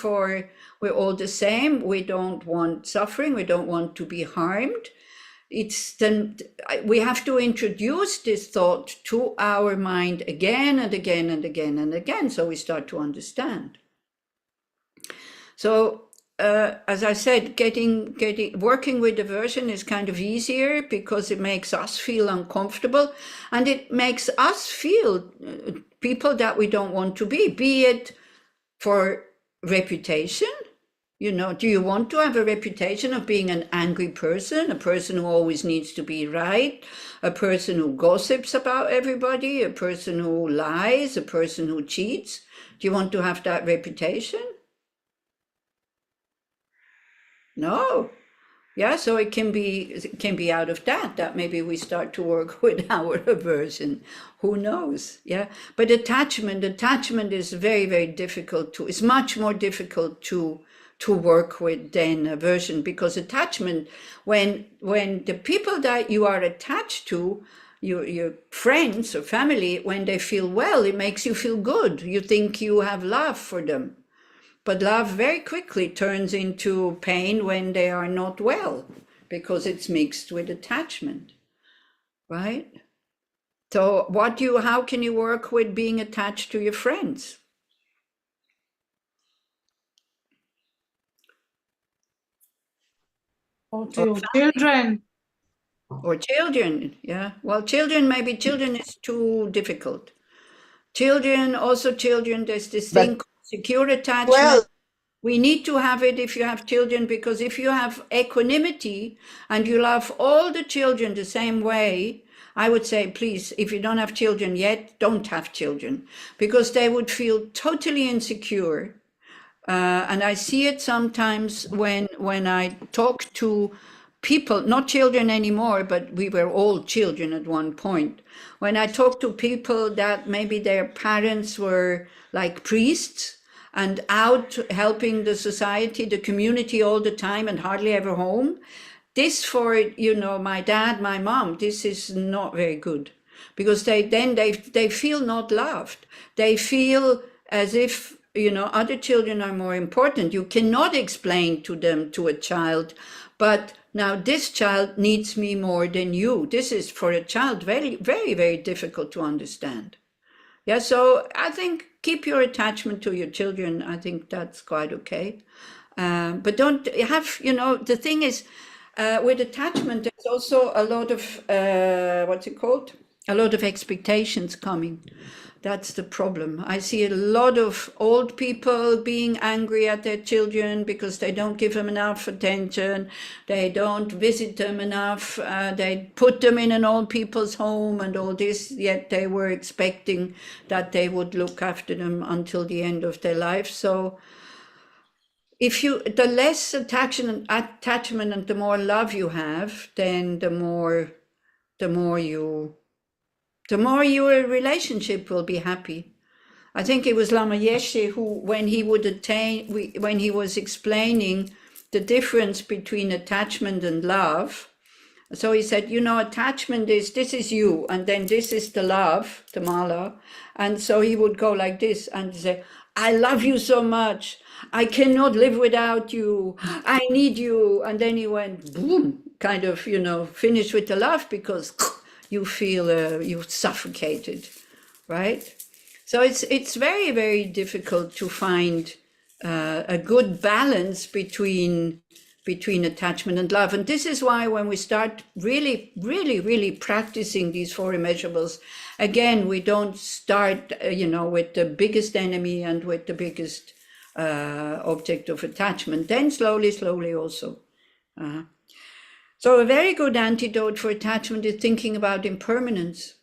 A: we're all the same. We don't want suffering. We don't want to be harmed. We have to introduce this thought to our mind again and again and again and again, so we start to understand. So, as I said, working with aversion is kind of easier because it makes us feel uncomfortable, and it makes us feel people that we don't want to be it for reputation. Do you want to have a reputation of being an angry person, a person who always needs to be right, a person who gossips about everybody, a person who lies, a person who cheats? Do you want to have that reputation? No. Yeah, so it can be out of that maybe we start to work with our aversion. Who knows? Yeah. But attachment is very, very difficult it's much more difficult to work with than aversion, because attachment, when the people that you are attached to, your friends or family, when they feel well, it makes you feel good. You think you have love for them. But love very quickly turns into pain when they are not well, because it's mixed with attachment, right? So how can you work with being attached to your friends?
F: Or to your children.
A: Or children, yeah. Well, children is too difficult. Children, there's this thing called secure attachment.
C: Well,
A: we need to have it if you have children, because if you have equanimity and you love all the children the same way, I would say, please, if you don't have children yet, don't have children, because they would feel totally insecure. And I see it sometimes when I talk to people, not children anymore, but we were all children at one point. When I talk to people that maybe their parents were like priests and out helping the society, the community all the time and hardly ever home, this for, my dad, my mom, this is not very good, because they feel not loved. They feel as if, other children are more important. You cannot explain to a child, but now this child needs me more than you. This is for a child very, very, very difficult to understand. Yeah, so I think keep your attachment to your children. I think that's quite okay. But don't have, the thing is, with attachment, there's also a lot of, a lot of expectations coming. That's the problem. I see a lot of old people being angry at their children because they don't give them enough attention. They don't visit them enough. They put them in an old people's home and all this, yet they were expecting that they would look after them until the end of their life. So the less attachment and the more love you have, then the more your relationship will be happy. I think it was Lama Yeshe who, when he was explaining the difference between attachment and love, so he said, attachment is, this is you, and then this is the love, the mala, and so he would go like this and say, I love you so much, I cannot live without you, I need you, and then he went, boom, kind of, finished with the love, because you feel you're suffocated, right? So it's very, very difficult to find a good balance between attachment and love. And this is why when we start really, really, really practicing these four immeasurables, again, we don't start, with the biggest enemy and with the biggest object of attachment. Then slowly also. So a very good antidote for attachment is thinking about impermanence.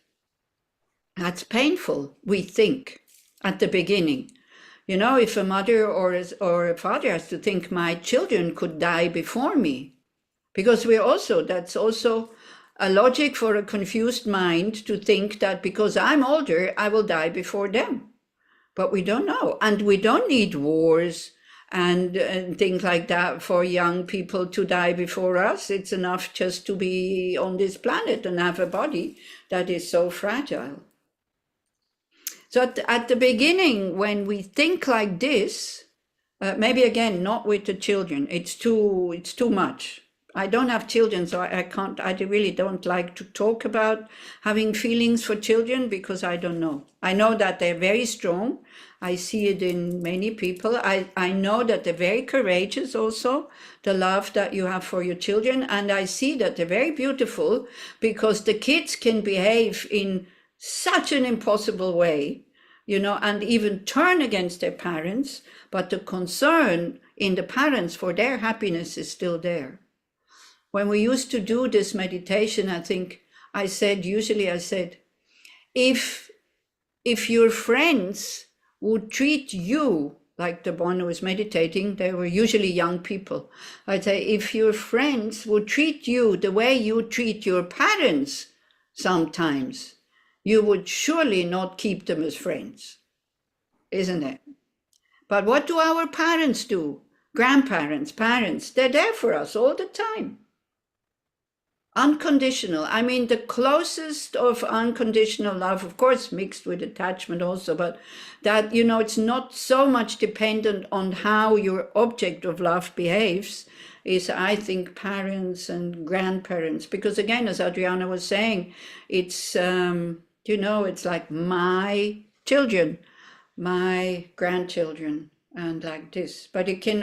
A: That's painful, we think, at the beginning. If a mother or a father has to think, my children could die before me, because that's also a logic for a confused mind to think that because I'm older, I will die before them. But we don't know, and we don't need wars and things like that for young people to die before us. It's enough just to be on this planet and have a body that is so fragile. So at the beginning, when we think like this, maybe again, not with the children, it's too much. I don't have children, so I really don't like to talk about having feelings for children, because I don't know. I know that they're very strong. I see it in many people. I know that they're very courageous also, the love that you have for your children. And I see that they're very beautiful, because the kids can behave in such an impossible way, and even turn against their parents. But the concern in the parents for their happiness is still there. When we used to do this meditation, I said, if your friends would treat you like the one who was meditating, they were usually young people. I'd say, if your friends would treat you the way you treat your parents sometimes, you would surely not keep them as friends, isn't it? But what do our parents do? Grandparents, parents, they're there for us all the time. Unconditional. I mean, the closest of unconditional love, of course, mixed with attachment also, but that, it's not so much dependent on how your object of love behaves, is, I think, parents and grandparents. Because again, as Adriana was saying, it's, it's like my children, my grandchildren, and like this. But it can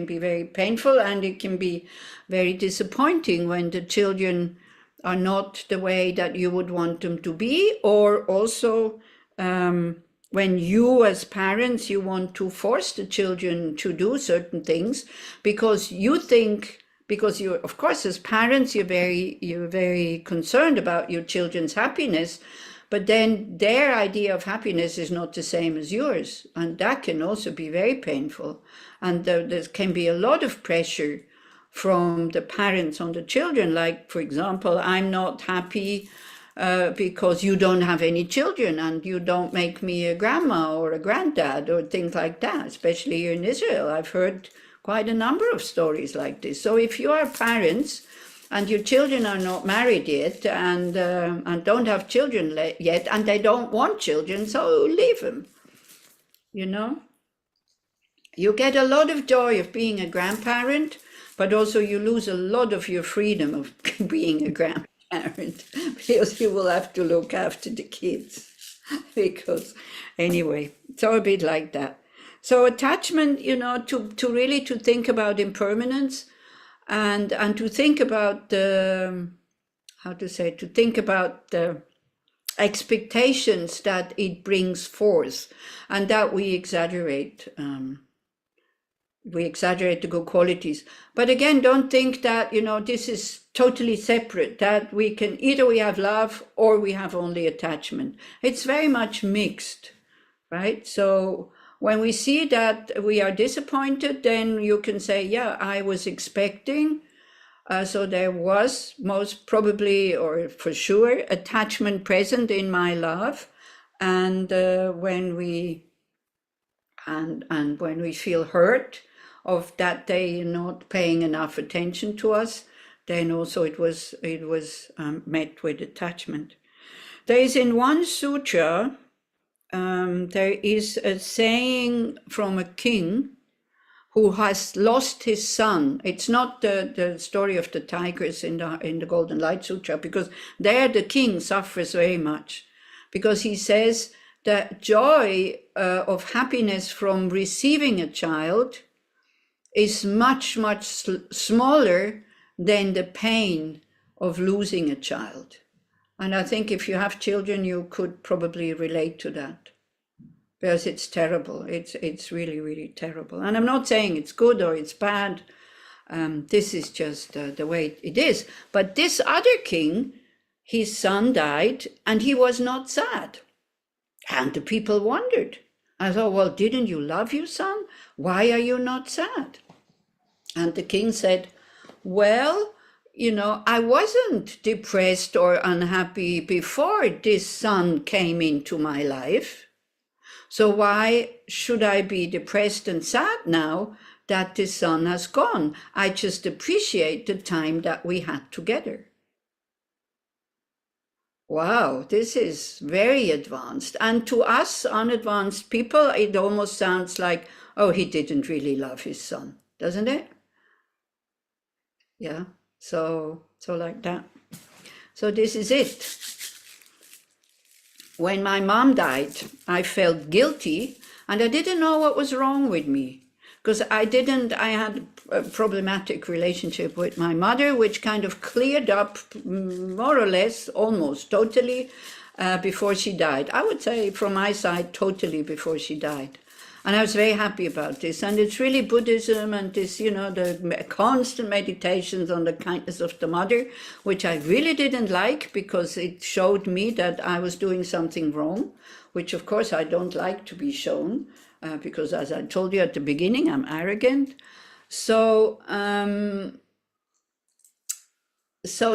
A: be very painful, and it can be very disappointing when the children are not the way that you would want them to be, or also when you as parents, you want to force the children to do certain things because you think, because you, of course, as parents, you're very concerned about your children's happiness, but then their idea of happiness is not the same as yours. And that can also be very painful. And there can be a lot of pressure from the parents on the children. Like, for example, I'm not happy because you don't have any children and you don't make me a grandma or a granddad or things like that, especially here in Israel. I've heard quite a number of stories like this. So if you are parents and your children are not married yet and don't have children yet, and they don't want children, so leave them, you know. You get a lot of joy of being a grandparent, but also you lose a lot of your freedom of being a grandparent because you will have to look after the kids. Because anyway, so a bit like that. So attachment, you know, to really to think about impermanence and to think about the, to think about the expectations that it brings forth and that we exaggerate. We exaggerate the good qualities. But again, don't think that, you know, this is totally separate, that we can, either we have love or we have only attachment. It's very much mixed, right? So when we see that we are disappointed, then you can say, yeah, I was expecting. So there was most probably, or for sure, attachment present in my love. And when we feel hurt of that they are not paying enough attention to us, then also it was met with attachment. There is in one sutra, there is a saying from a king who has lost his son. It's not the story of the tigers in the Golden Light Sutra, because there the king suffers very much, because he says that joy of happiness from receiving a child is much, much smaller than the pain of losing a child. And I think if you have children, you could probably relate to that, because it's terrible. It's really, really terrible. And I'm not saying it's good or it's bad. This is just the way it is. But this other king, his son died and he was not sad. And the people wondered. I thought, well, didn't you love your son? Why are you not sad? And the king said, well, you know, I wasn't depressed or unhappy before this son came into my life. So why should I be depressed and sad now that this son has gone? I just appreciate the time that we had together. Wow, this is very advanced. And to us unadvanced people, it almost sounds like, oh, he didn't really love his son, doesn't it? Yeah, so like that. So this is it. When my mom died, I felt guilty and I didn't know what was wrong with me, because I had a problematic relationship with my mother, which kind of cleared up more or less, almost totally, before she died. I would say from my side, totally before she died. And I was very happy about this. And it's really Buddhism and this, you know, the constant meditations on the kindness of the mother, which I really didn't like because it showed me that I was doing something wrong, which of course I don't like to be shown, because as I told you at the beginning, I'm arrogant. So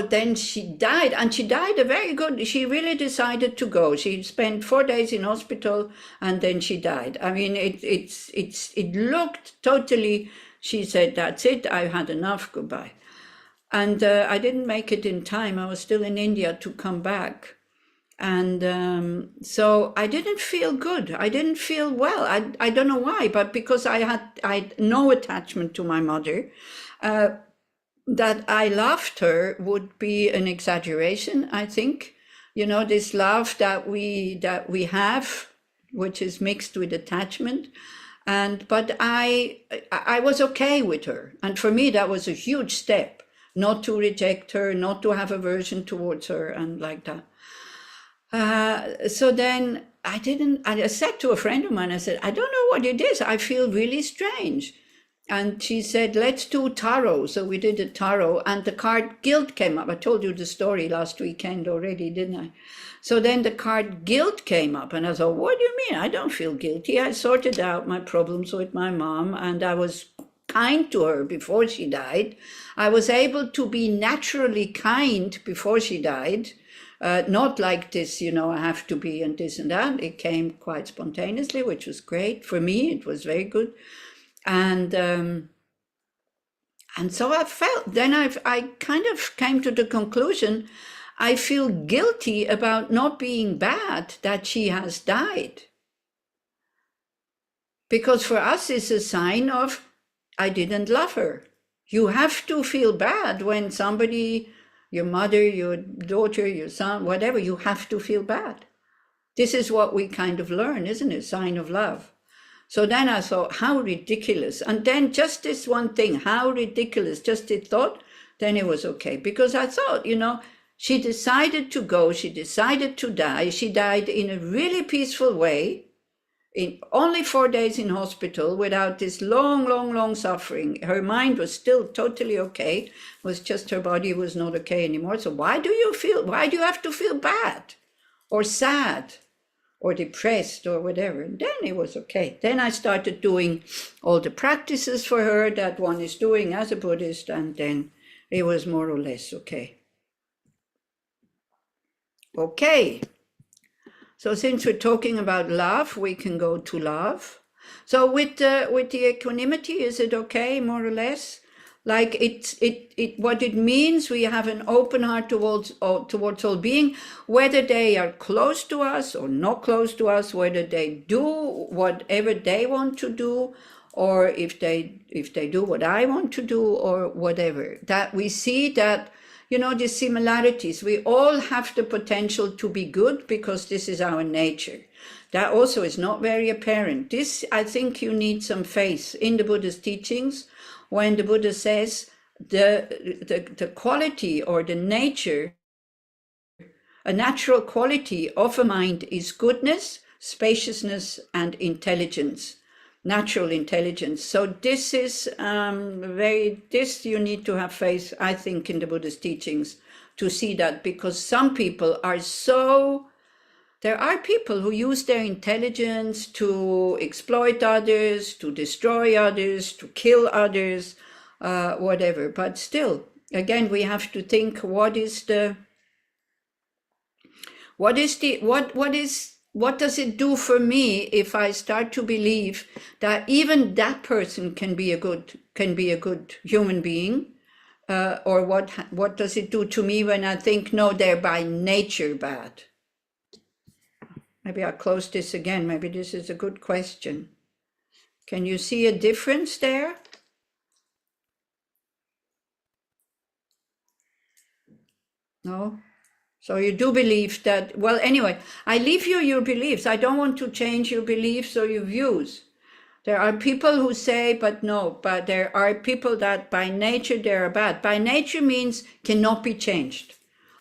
A: then she died, and she died she really decided to go. She spent 4 days in hospital and then she died. I mean, it looked totally, she said, that's it, I've had enough, goodbye. And I didn't make it in time. I was still in India to come back. And so I didn't feel good. I didn't feel well. I don't know why, but because I had no attachment to my mother, that I loved her would be an exaggeration, I think. You know, this love that we have, which is mixed with attachment. But I was okay with her. And for me, that was a huge step, not to reject her, not to have aversion towards her and like that. So then I said to a friend of mine, I said, I don't know what it is. I feel really strange. And she said, let's do tarot. So we did a tarot, and the card guilt came up. I told you the story last weekend already, didn't I? So then the card guilt came up, and I thought, what do you mean? I don't feel guilty. I sorted out my problems with my mom, and I was kind to her before she died. I was able to be naturally kind before she died. Not like this, you know, I have to be and this and that. It came quite spontaneously, which was great. For me, it was very good. And so I felt, then I kind of came to the conclusion, I feel guilty about not being bad that she has died. Because for us, it's a sign of, I didn't love her. You have to feel bad when somebody, your mother, your daughter, your son, whatever, you have to feel bad. This is what we kind of learn, isn't it? Sign of love. So then I thought, how ridiculous. And then just this one thing, how ridiculous, just the thought, then it was okay. Because I thought, you know, she decided to go, she decided to die. She died in a really peaceful way, in only 4 days in hospital without this long suffering. Her mind was still totally okay. It was just her body was not okay anymore. So why do you have to feel bad or sad or depressed or whatever? And then it was okay. Then I started doing all the practices for her that one is doing as a Buddhist, and then it was more or less okay. Okay. So since we're talking about love, we can go to love. So with the equanimity, is it okay, more or less? Like what it means, we have an open heart towards all being, whether they are close to us or not close to us, whether they do whatever they want to do, or if they do what I want to do, or whatever. That we see that, you know, the similarities. We all have the potential to be good because this is our nature. That also is not very apparent. This, I think you need some faith in the Buddha's teachings when the Buddha says the quality or the nature, a natural quality of a mind is goodness, spaciousness, and intelligence. Natural intelligence. So this is this you need to have faith, I think, in the Buddha's teachings to see that, because some people are there are people who use their intelligence to exploit others, to destroy others, to kill others, whatever. But still, again, we have to think, what does it do for me if I start to believe that even that person can be a good human being, or what does it do to me when I think, no, they're by nature bad? Maybe I'll close this again. Maybe this is a good question. Can you see a difference there? No? So you do believe that, well, anyway, I leave you your beliefs. I don't want to change your beliefs or your views. There are people who say, but there are people that by nature they are bad. By nature means cannot be changed.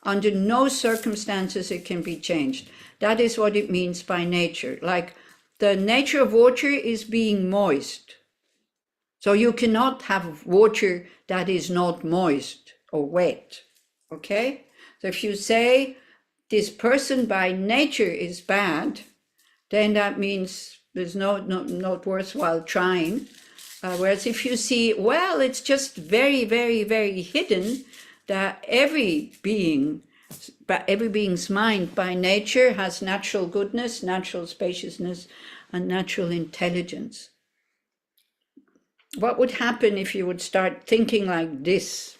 A: Under no circumstances it can be changed. That is what it means by nature. Like the nature of water is being moist. So you cannot have water that is not moist or wet, okay? So if you say this person by nature is bad, then that means there's not worthwhile trying. Whereas if you see, well, it's just very, very, very hidden that every being's mind by nature has natural goodness, natural spaciousness, and natural intelligence. What would happen if you would start thinking like this?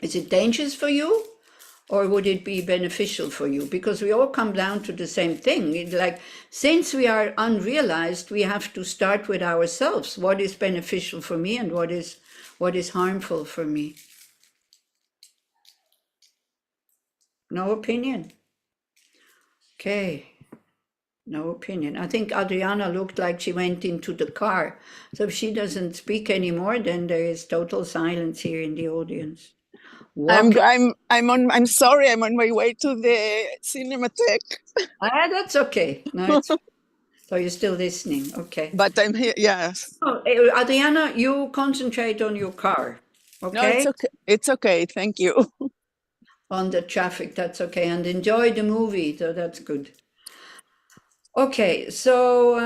A: Is it dangerous for you, or would it be beneficial for you? Because we all come down to the same thing. It's like, since we are unrealized, we have to start with ourselves. What is beneficial for me and what is harmful for me? No opinion? Okay, no opinion. I think Adriana looked like she went into the car. So if she doesn't speak anymore, then there is total silence here in the audience.
G: I'm sorry, I'm on my way to the Cinematheque.
A: That's okay. No, so you're still listening, okay.
G: But I'm here, yes.
A: Oh, Adriana, you concentrate on your car, okay?
G: No, it's okay. It's okay, thank you.
A: On the traffic, that's okay. And enjoy the movie, so that's good. Okay, so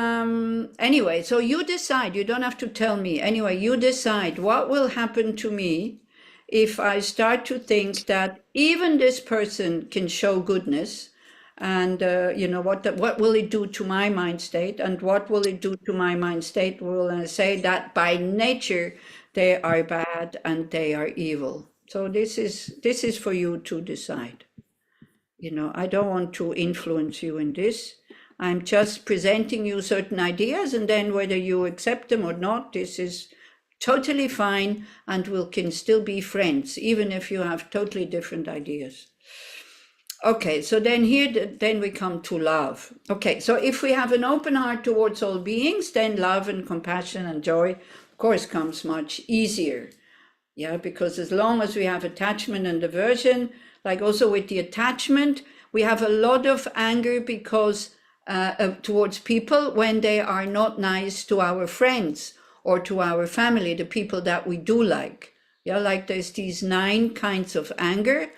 A: anyway, so you decide, you don't have to tell me. Anyway, you decide what will happen to me if I start to think that even this person can show goodness, and what will it do to my mind state, and what will it do to my mind state? Will I say that by nature they are bad and they are evil? So this is for you to decide. I don't want to influence you in this. I'm just presenting you certain ideas, and then whether you accept them or not, this is totally fine, and we can still be friends, even if you have totally different ideas. Okay, so then we come to love. Okay, so if we have an open heart towards all beings, then love and compassion and joy, of course, comes much easier. Yeah, because as long as we have attachment and aversion, like also with the attachment, we have a lot of anger because towards people when they are not nice to our friends or to our family, the people that we do like. Yeah, like there's these 9 kinds of anger.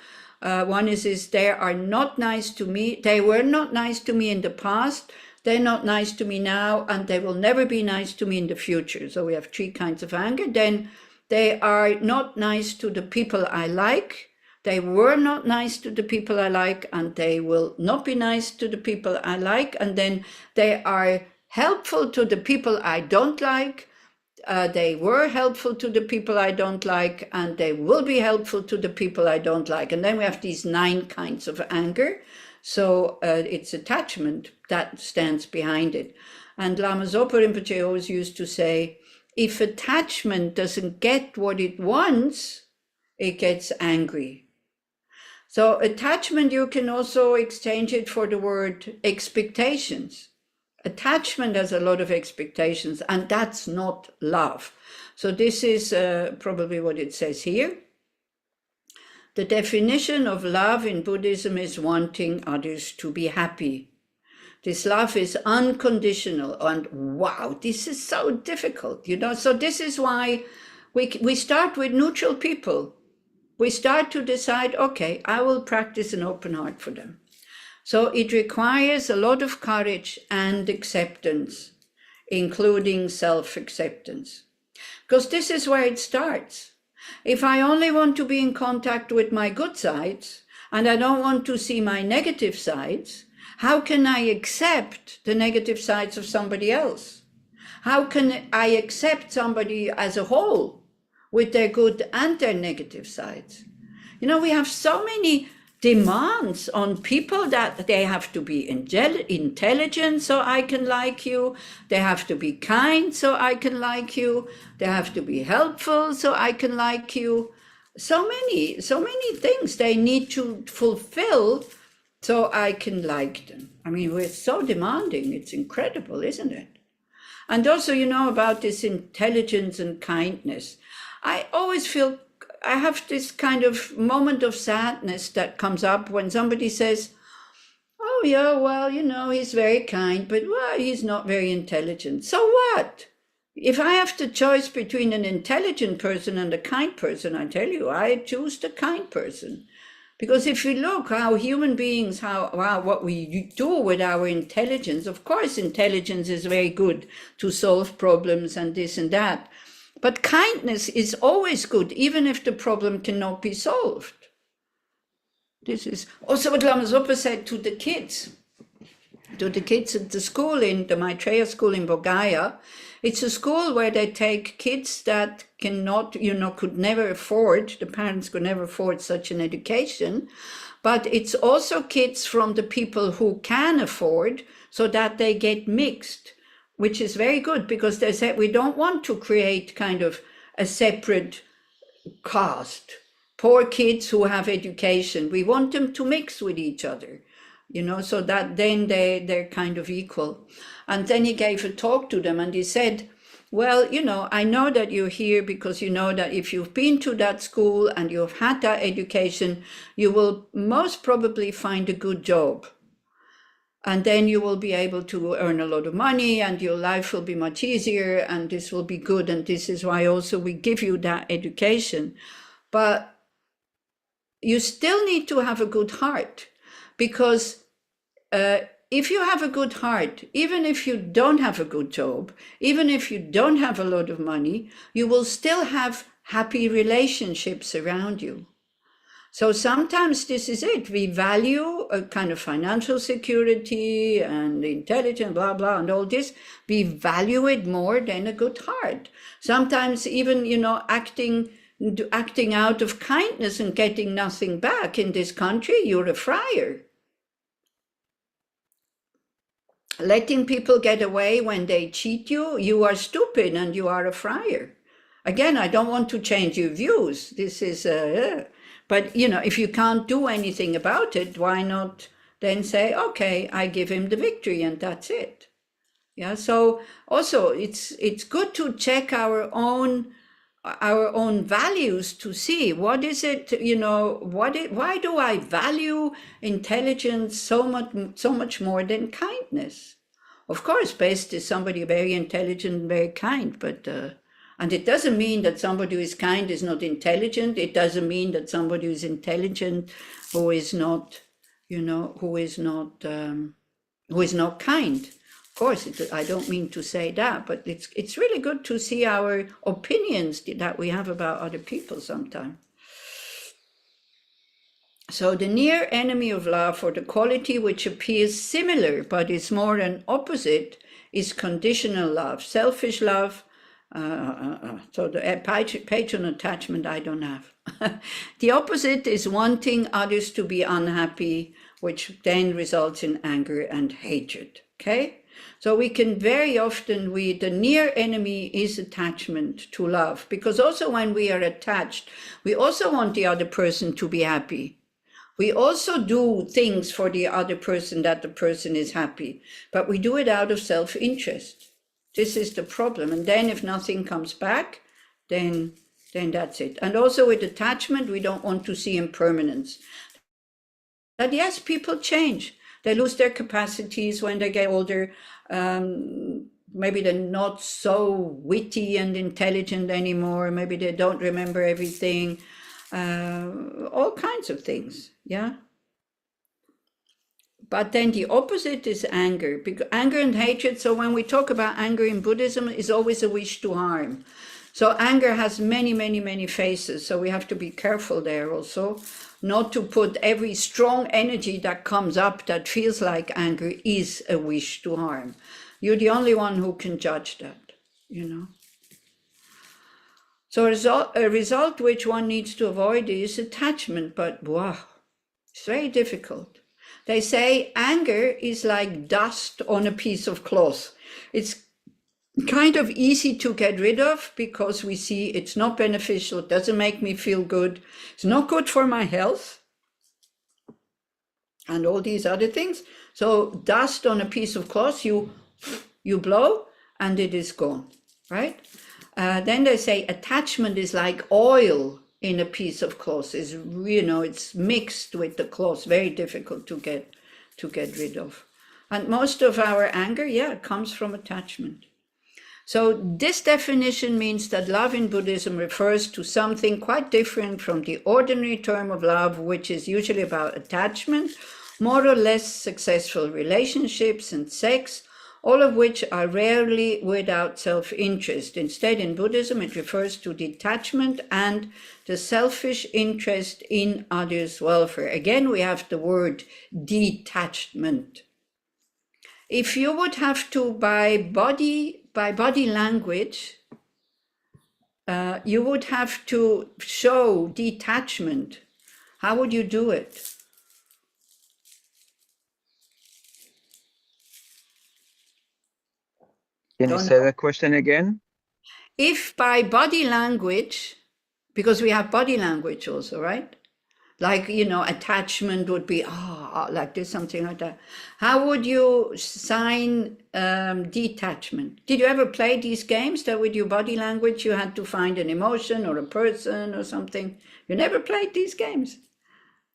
A: One is they are not nice to me. They were not nice to me in the past. They're not nice to me now, and they will never be nice to me in the future. So we have 3 kinds of anger. Then they are not nice to the people I like. They were not nice to the people I like, and they will not be nice to the people I like. And then they are helpful to the people I don't like. They were helpful to the people I don't like, and they will be helpful to the people I don't like. And then we have these 9 kinds of anger. So it's attachment that stands behind it. And Lama Zopa Rinpoche always used to say, if attachment doesn't get what it wants, it gets angry. So attachment, you can also exchange it for the word expectations. Attachment has a lot of expectations, and that's not love. So this is probably what it says here. The definition of love in Buddhism is wanting others to be happy. This love is unconditional, and wow, this is so difficult, So this is why we start with neutral people. We start to decide, okay, I will practice an open heart for them. So it requires a lot of courage and acceptance, including self-acceptance. Because this is where it starts. If I only want to be in contact with my good sides, and I don't want to see my negative sides, how can I accept the negative sides of somebody else? How can I accept somebody as a whole with their good and their negative sides? We have so many demands on people that they have to be intelligent so I can like you. They have to be kind so I can like you. They have to be helpful so I can like you. So many things they need to fulfill so I can like them. I mean, we're so demanding. It's incredible, isn't it? And also, about this intelligence and kindness. I always feel I have this kind of moment of sadness that comes up when somebody says, oh yeah, well, he's very kind, but well, he's not very intelligent. So what? If I have the choice between an intelligent person and a kind person, I tell you, I choose the kind person. Because if you look how human beings, what we do with our intelligence, of course, intelligence is very good to solve problems and this and that. But kindness is always good, even if the problem cannot be solved. This is also what Lama Zopa said to the kids at the school, in the Maitreya school in Bodhgaya. It's a school where they take kids that cannot, could never afford, the parents could never afford such an education. But it's also kids from the people who can afford, so that they get mixed, which is very good, because they said we don't want to create kind of a separate caste. Poor kids who have education, we want them to mix with each other, so that then they're kind of equal. And then he gave a talk to them, and he said, well, you know, I know that you're here because you know that if you've been to that school and you've had that education, you will most probably find a good job. And then you will be able to earn a lot of money and your life will be much easier and this will be good. And this is why also we give you that education. But you still need to have a good heart, because if you have a good heart, even if you don't have a good job, even if you don't have a lot of money, you will still have happy relationships around you. So sometimes this is it. We value a kind of financial security and intelligence, blah, blah, and all this. We value it more than a good heart. Sometimes even, you know, acting out of kindness and getting nothing back. In this country, you're a friar. Letting people get away when they cheat you, you are stupid and you are a friar. Again, I don't want to change your views. This is, but you know, if you can't do anything about it, why not then say, okay, I give him the victory and that's it. Yeah. So also it's good to check our own values to see what is it, you know, why do I value intelligence so much more than kindness? Of course, best is somebody very intelligent, very kind, but and it doesn't mean that somebody who is kind is not intelligent. It doesn't mean that somebody who is intelligent who is not, you know, who is not kind. Of course, I don't mean to say that, but it's really good to see our opinions that we have about other people sometimes. So the near enemy of love, or the quality which appears similar but is more an opposite, is conditional love, selfish love. So the patron attachment I don't have. The opposite is wanting others to be unhappy, which then results in anger and hatred. Okay? So we can very often, the near enemy is attachment to love, because also when we are attached, we also want the other person to be happy. We also do things for the other person that the person is happy, but we do it out of self-interest. This is the problem. And then if nothing comes back, then that's it. And also with attachment, we don't want to see impermanence. But yes, people change. They lose their capacities when they get older. Maybe they're not so witty and intelligent anymore. Maybe they don't remember everything. All kinds of things, yeah. But then the opposite is anger, because anger and hatred. So when we talk about anger in Buddhism, is always a wish to harm. So anger has many, many, many faces. So we have to be careful there also, not to put every strong energy that comes up that feels like anger is a wish to harm. You're the only one who can judge that, you know. So a result which one needs to avoid is attachment, but wow, it's very difficult. They say anger is like dust on a piece of cloth. It's kind of easy to get rid of because we see it's not beneficial, it doesn't make me feel good, it's not good for my health, and all these other things. So dust on a piece of cloth, you blow and it is gone, right? Then they say attachment is like oil in a piece of cloth. Is, you know, it's mixed with the cloth, very difficult to get rid of. And most of our anger, yeah, comes from attachment. So this definition means that love in Buddhism refers to something quite different from the ordinary term of love, which is usually about attachment, more or less successful relationships and sex, all of which are rarely without self-interest. Instead, in Buddhism, it refers to detachment and the selfish interest in others' welfare. Again, we have the word detachment. If you would have to, by body language, you would have to show detachment. How would you do it?
D: Can you say that question again?
A: If by body language, because we have body language also, right? Like, attachment would be, like this, something like that. How would you sign detachment? Did you ever play these games that with your body language you had to find an emotion or a person or something? You never played these games?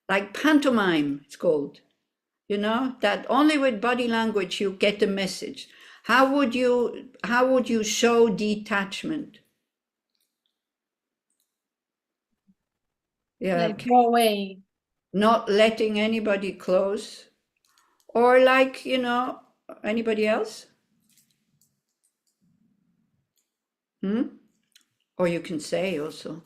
A: Like pantomime, it's called. That only with body language you get the message. How would you show detachment? Yeah.
F: Like go away.
A: Not letting anybody close, or like, anybody else? Or you can say also,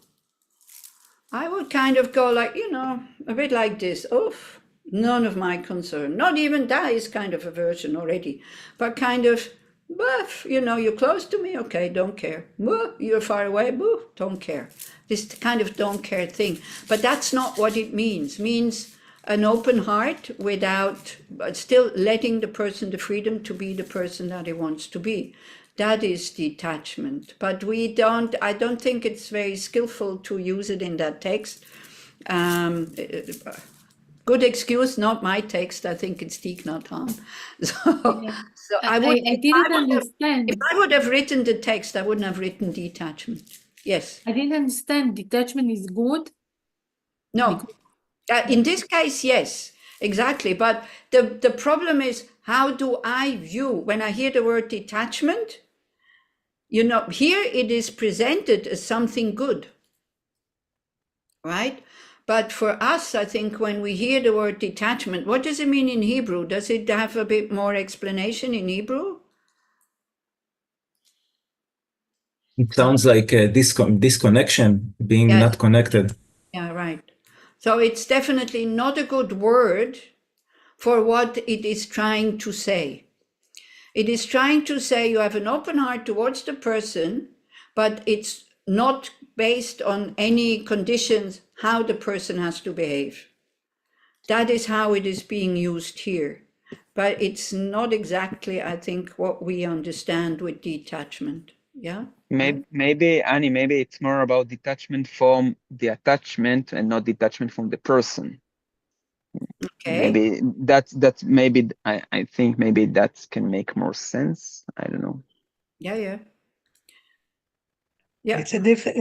A: I would kind of go like, a bit like this. Oof, none of my concern. Not even that is kind of a version already, but kind of, you're close to me, okay, don't care. You're far away, don't care. This kind of don't care thing. But that's not what it means. It means an open heart without, but still letting the person the freedom to be the person that he wants to be. That is detachment. But I don't think it's very skillful to use it in that text. Good excuse, not my text. I think it's Thich Nhat Hanh. So I
F: didn't understand.
A: If I would have written the text, I wouldn't have written detachment. Yes.
F: I didn't understand. Detachment is good?
A: No. In this case, yes, exactly. But the problem is, how do I view, when I hear the word detachment, here it is presented as something good, right? But for us, I think when we hear the word detachment, what does it mean in Hebrew? Does it have a bit more explanation in Hebrew?
B: It sounds like a disconnection, being not connected.
A: Yeah, right. So it's definitely not a good word for what it is trying to say. It is trying to say you have an open heart towards the person, but it's not based on any conditions how the person has to behave. That is how it is being used here. But it's not exactly, I think, what we understand with detachment. Yeah?
D: Maybe, Annie, maybe it's more about detachment from the attachment and not detachment from the person.
A: Okay.
D: Maybe that's maybe I think maybe that can make more sense. I don't know.
A: Yeah.
E: It's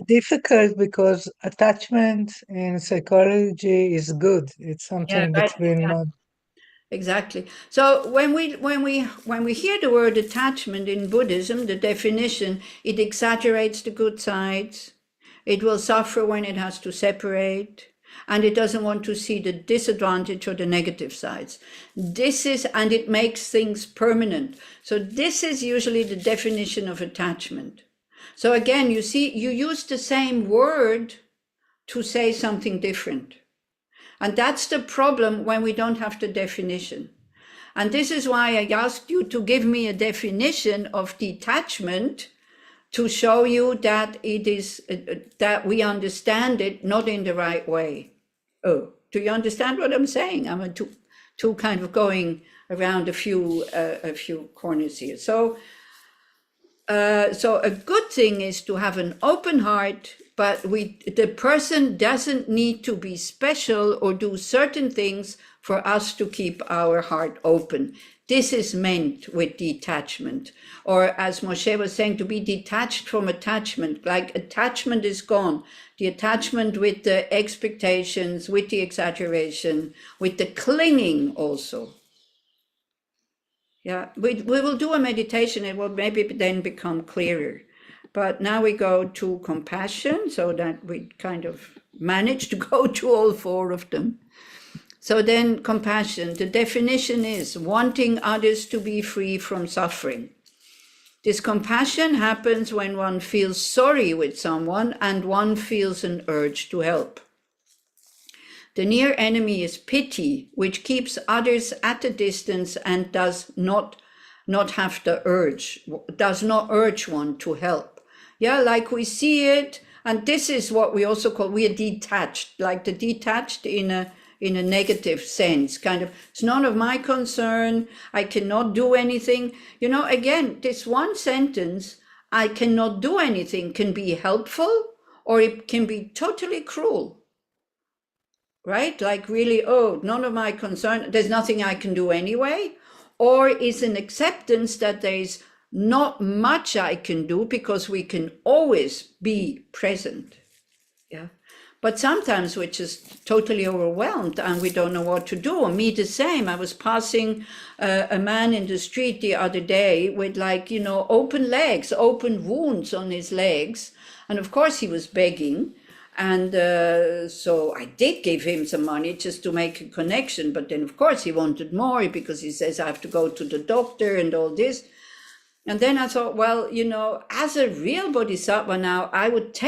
E: difficult because attachment in psychology is good. It's something between one.
A: Exactly. So when we hear the word attachment in Buddhism, the definition, it exaggerates the good sides. It will suffer when it has to separate, and it doesn't want to see the disadvantage or the negative sides. And it makes things permanent. So this is usually the definition of attachment. So again, you see, you use the same word to say something different. And that's the problem when we don't have the definition. And this is why I asked you to give me a definition of detachment to show you that it is, that we understand it not in the right way. Oh, do you understand what I'm saying? I'm two kind of going around a few corners here. So a good thing is to have an open heart, but the person doesn't need to be special or do certain things for us to keep our heart open. This is meant with detachment. Or as Moshe was saying, to be detached from attachment, like attachment is gone. The attachment with the expectations, with the exaggeration, with the clinging also. Yeah, we will do a meditation. It will maybe then become clearer. But now we go to compassion, so that we kind of manage to go to all four of them. So then compassion, the definition is wanting others to be free from suffering. This compassion happens when one feels sorry with someone and one feels an urge to help. The near enemy is pity, which keeps others at a distance and does not have the urge, does not urge one to help. Yeah, like we see it, and this is what we also call, we are detached, like the detached in a negative sense, kind of, it's none of my concern, I cannot do anything. You know, again, this one sentence, I cannot do anything, can be helpful or it can be totally cruel. right? Like really, oh, none of my concern, there's nothing I can do anyway. Or is an acceptance that there's not much I can do because we can always be present. Yeah. But sometimes we're just totally overwhelmed and we don't know what to do. And me the same. I was passing a man in the street the other day with, like, you know, open legs, open wounds on his legs. And of course he was begging. And so I did give him some money just to make a connection. But then, of course, he wanted more because he says, I have to go to the doctor and all this. And then I thought, well, you know, as a real bodhisattva now, I would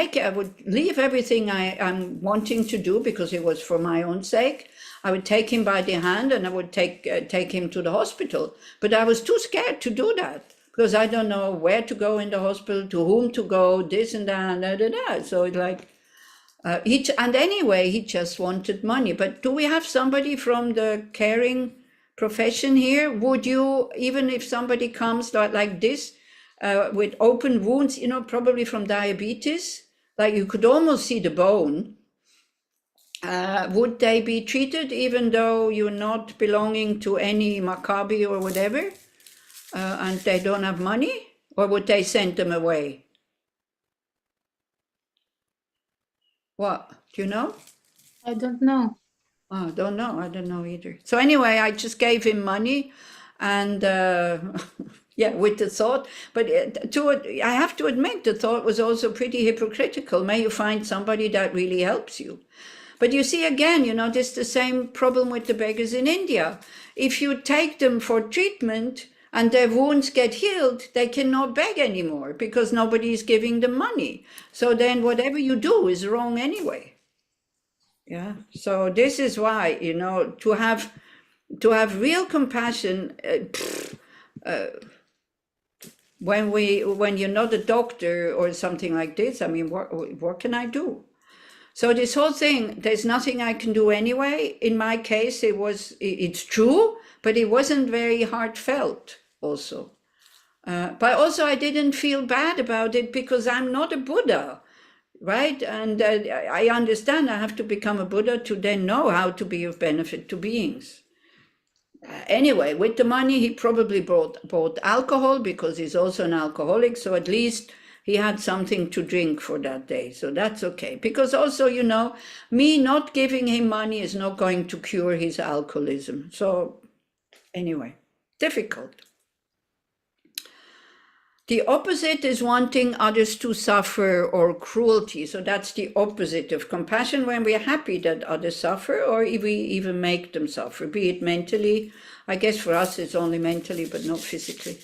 A: leave everything I'm wanting to do because it was for my own sake. I would take him by the hand and I would take him to the hospital. But I was too scared to do that because I don't know where to go in the hospital, to whom to go, this and that, So it's like, and anyway, he just wanted money. But do we have somebody from the caring profession here? Would you, even if somebody comes like this with open wounds, you know, probably from diabetes, like you could almost see the bone, would they be treated even though you're not belonging to any Maccabi or whatever, and they don't have money? Or would they send them away? What, do you know?
F: I don't know.
A: Oh, don't know. I don't know either. So anyway, I just gave him money and yeah, with the thought, but I have to admit the thought was also pretty hypocritical. May you find somebody that really helps you. But you see, again, you know, this is the same problem with the beggars in India. If you take them for treatment and their wounds get healed, they cannot beg anymore because nobody is giving them money. So then whatever you do is wrong anyway. Yeah. So this is why, you know, to have real compassion, when you're not a doctor or something like this, I mean, what can I do? So this whole thing, there's nothing I can do anyway. In my case, it's true, but it wasn't very heartfelt also. But also I didn't feel bad about it because I'm not a Buddha, right? And I understand I have to become a Buddha to then know how to be of benefit to beings. Anyway, with the money, he probably bought alcohol because he's also an alcoholic. So at least he had something to drink for that day. So that's okay. Because also, you know, me not giving him money is not going to cure his alcoholism. So anyway, difficult. The opposite is wanting others to suffer or cruelty. So that's the opposite of compassion, when we're happy that others suffer or if we even make them suffer, be it mentally. I guess for us it's only mentally, but not physically.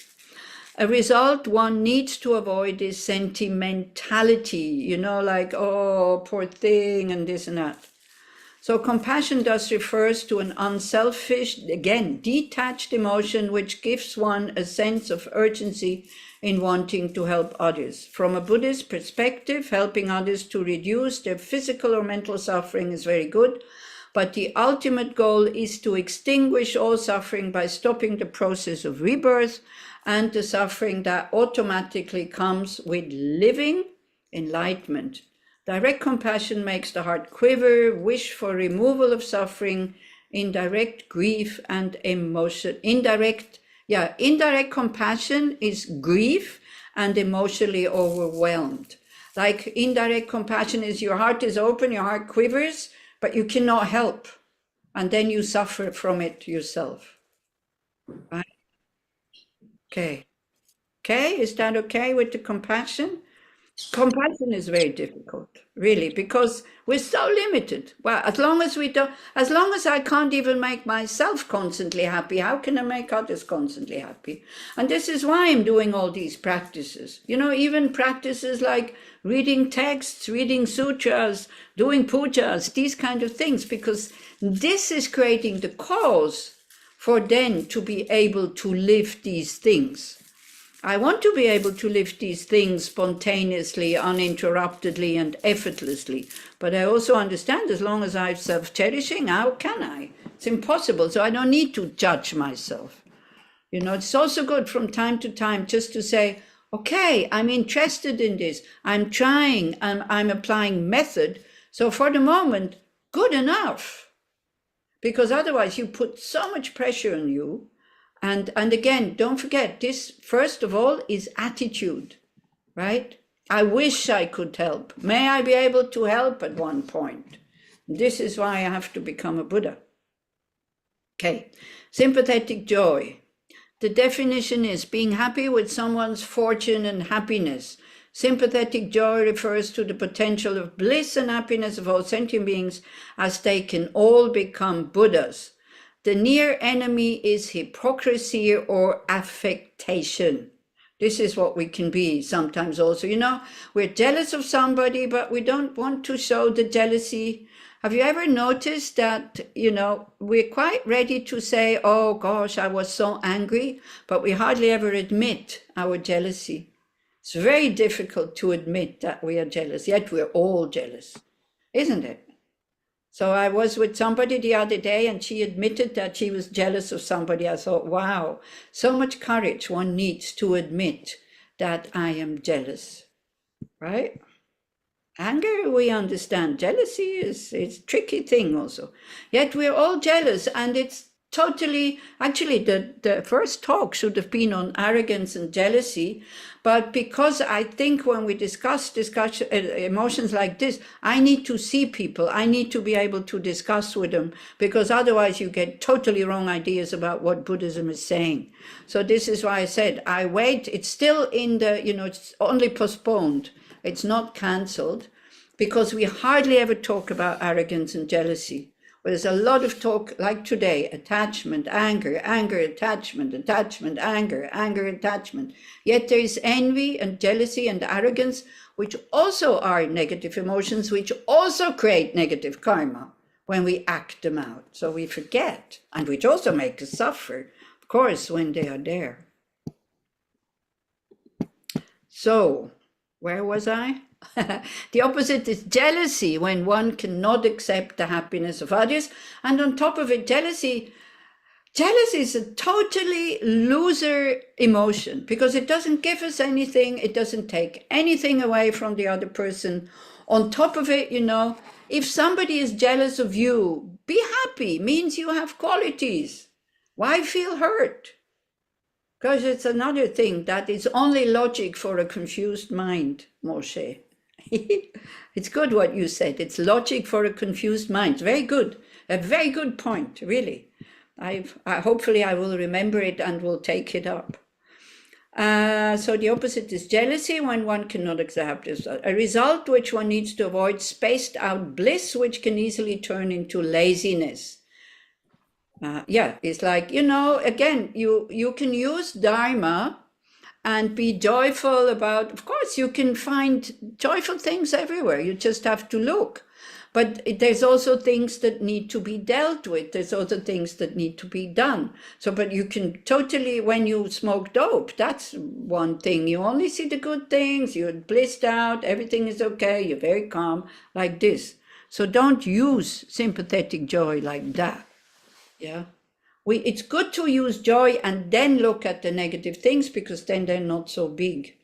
A: A result one needs to avoid is sentimentality, you know, like, oh, poor thing and this and that. So compassion thus refers to an unselfish, again, detached emotion which gives one a sense of urgency in wanting to help others. From a Buddhist perspective, helping others to reduce their physical or mental suffering is very good, but the ultimate goal is to extinguish all suffering by stopping the process of rebirth and the suffering that automatically comes with living enlightenment. Direct compassion makes the heart quiver, wish for removal of suffering, indirect grief and emotion. Indirect compassion is grief and emotionally overwhelmed. Like indirect compassion is your heart is open, your heart quivers, but you cannot help. And then you suffer from it yourself. Right? Okay. Okay, is that okay with the compassion? Compassion is very difficult, really, because we're so limited. Well, as long as I can't even make myself constantly happy, how can I make others constantly happy? And this is why I'm doing all these practices. You know, even practices like reading texts, reading sutras, doing pujas, these kind of things, because this is creating the cause for then to be able to live these things. I want to be able to live these things spontaneously, uninterruptedly, and effortlessly. But I also understand as long as I'm self-cherishing, how can I? It's impossible. So I don't need to judge myself. You know, it's also good from time to time just to say, okay, I'm interested in this. I'm trying, I'm applying method. So for the moment, good enough, because otherwise you put so much pressure on you. And again, don't forget, this, first of all, is attitude, right? I wish I could help. May I be able to help at one point? This is why I have to become a Buddha. Okay, sympathetic joy. The definition is being happy with someone's fortune and happiness. Sympathetic joy refers to the potential of bliss and happiness of all sentient beings as they can all become Buddhas. The near enemy is hypocrisy or affectation. This is what we can be sometimes also. You know, we're jealous of somebody, but we don't want to show the jealousy. Have you ever noticed that, you know, we're quite ready to say, oh gosh, I was so angry, but we hardly ever admit our jealousy. It's very difficult to admit that we are jealous, yet we're all jealous, isn't it? So I was with somebody the other day and she admitted that she was jealous of somebody. I thought, wow, so much courage one needs to admit that I am jealous, right? Anger, we understand. Jealousy is a tricky thing also. Yet we're all jealous, and it's totally, actually the first talk should have been on arrogance and jealousy, but because I think when we discuss emotions like this, I need to see people, I need to be able to discuss with them, because otherwise you get totally wrong ideas about what Buddhism is saying. So this is why I said, I wait, it's still in the, you know, it's only postponed. It's not cancelled, because we hardly ever talk about arrogance and jealousy. Well, there's a lot of talk, like today, attachment, anger, anger, attachment, attachment, anger, anger, attachment. Yet there is envy and jealousy and arrogance, which also are negative emotions, which also create negative karma when we act them out. So we forget, and which also make us suffer, of course, when they are there. So, where was I? The opposite is jealousy, when one cannot accept the happiness of others. And on top of it, jealousy is a totally loser emotion, because it doesn't give us anything. It doesn't take anything away from the other person. On top of it, you know, if somebody is jealous of you, be happy, means you have qualities. Why feel hurt? Because it's another thing that is only logic for a confused mind, Moshe. It's good what you said. It's logic for a confused mind. Very good. A very good point, really. Hopefully I will remember it and will take it up. So the opposite is jealousy, when one cannot accept a result which one needs to avoid, spaced out bliss, which can easily turn into laziness. Yeah, it's like, you know, again, you can use Dharma and be joyful about, of course, you can find joyful things everywhere. You just have to look. But there's also things that need to be dealt with. There's also things that need to be done. So, but you can totally, when you smoke dope, that's one thing. You only see the good things, you're blissed out, everything is okay, you're very calm, like this. So don't use sympathetic joy like that. Yeah, it's good to use joy and then look at the negative things, because then they're not so big.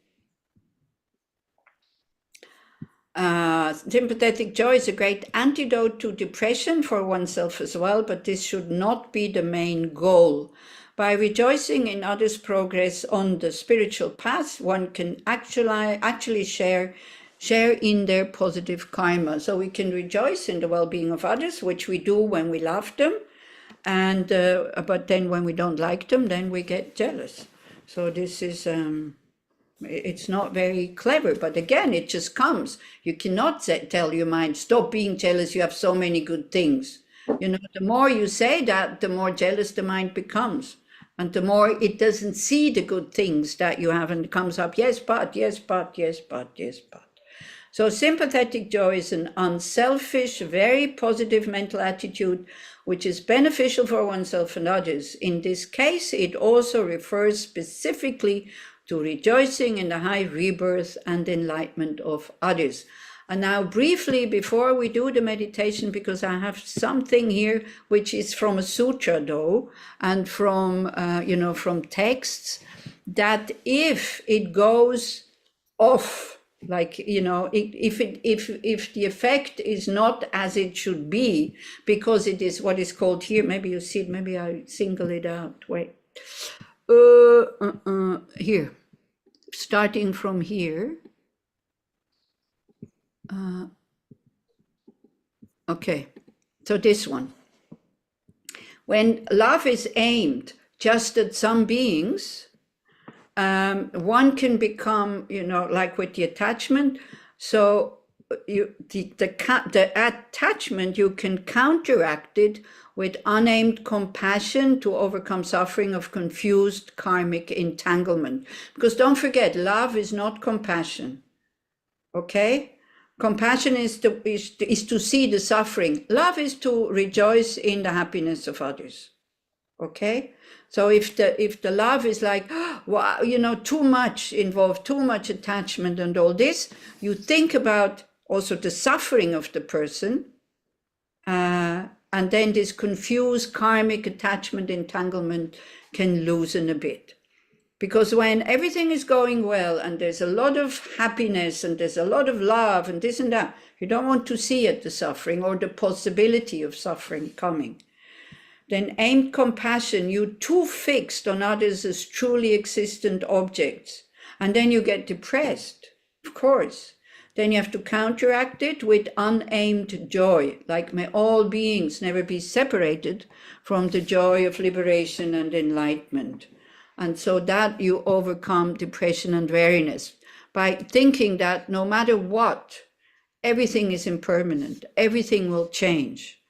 A: Sympathetic joy is a great antidote to depression for oneself as well, but this should not be the main goal. By rejoicing in others' progress on the spiritual path, one can actually share in their positive karma. So we can rejoice in the well-being of others, which we do when we love them. And but then when we don't like them, then we get jealous. So this is it's not very clever, but again, it just comes. You cannot tell your mind, stop being jealous, you have so many good things. You know, the more you say that, the more jealous the mind becomes, and the more it doesn't see the good things that you have, and it comes up, yes, but, yes, but, yes, but, yes, but. So sympathetic joy is an unselfish, very positive mental attitude, which is beneficial for oneself and others. In this case, it also refers specifically to rejoicing in the high rebirth and enlightenment of others. And now briefly, before we do the meditation, because I have something here which is from a sutra though, and from, from texts, that if it goes off Like, you know, if the effect is not as it should be, because it is what is called here, maybe you see it, maybe I single it out, wait. Here, starting from here. Okay, so this one. When love is aimed just at some beings, one can become, you know, like with the attachment. So the attachment, you can counteract it with unaimed compassion to overcome suffering of confused karmic entanglement. Because don't forget, love is not compassion. Okay? Compassion is to see the suffering. Love is to rejoice in the happiness of others. Okay? So if the love is like, wow, you know, too much involved, too much attachment and all this, you think about also the suffering of the person, and then this confused karmic attachment entanglement can loosen a bit. Because when everything is going well and there's a lot of happiness and there's a lot of love and this and that, you don't want to see it, the suffering or the possibility of suffering coming. Then aimed compassion, you're too fixed on others as truly existent objects. And then you get depressed, of course. Then you have to counteract it with unaimed joy, like may all beings never be separated from the joy of liberation and enlightenment. And so that you overcome depression and weariness by thinking that no matter what, everything is impermanent, everything will change,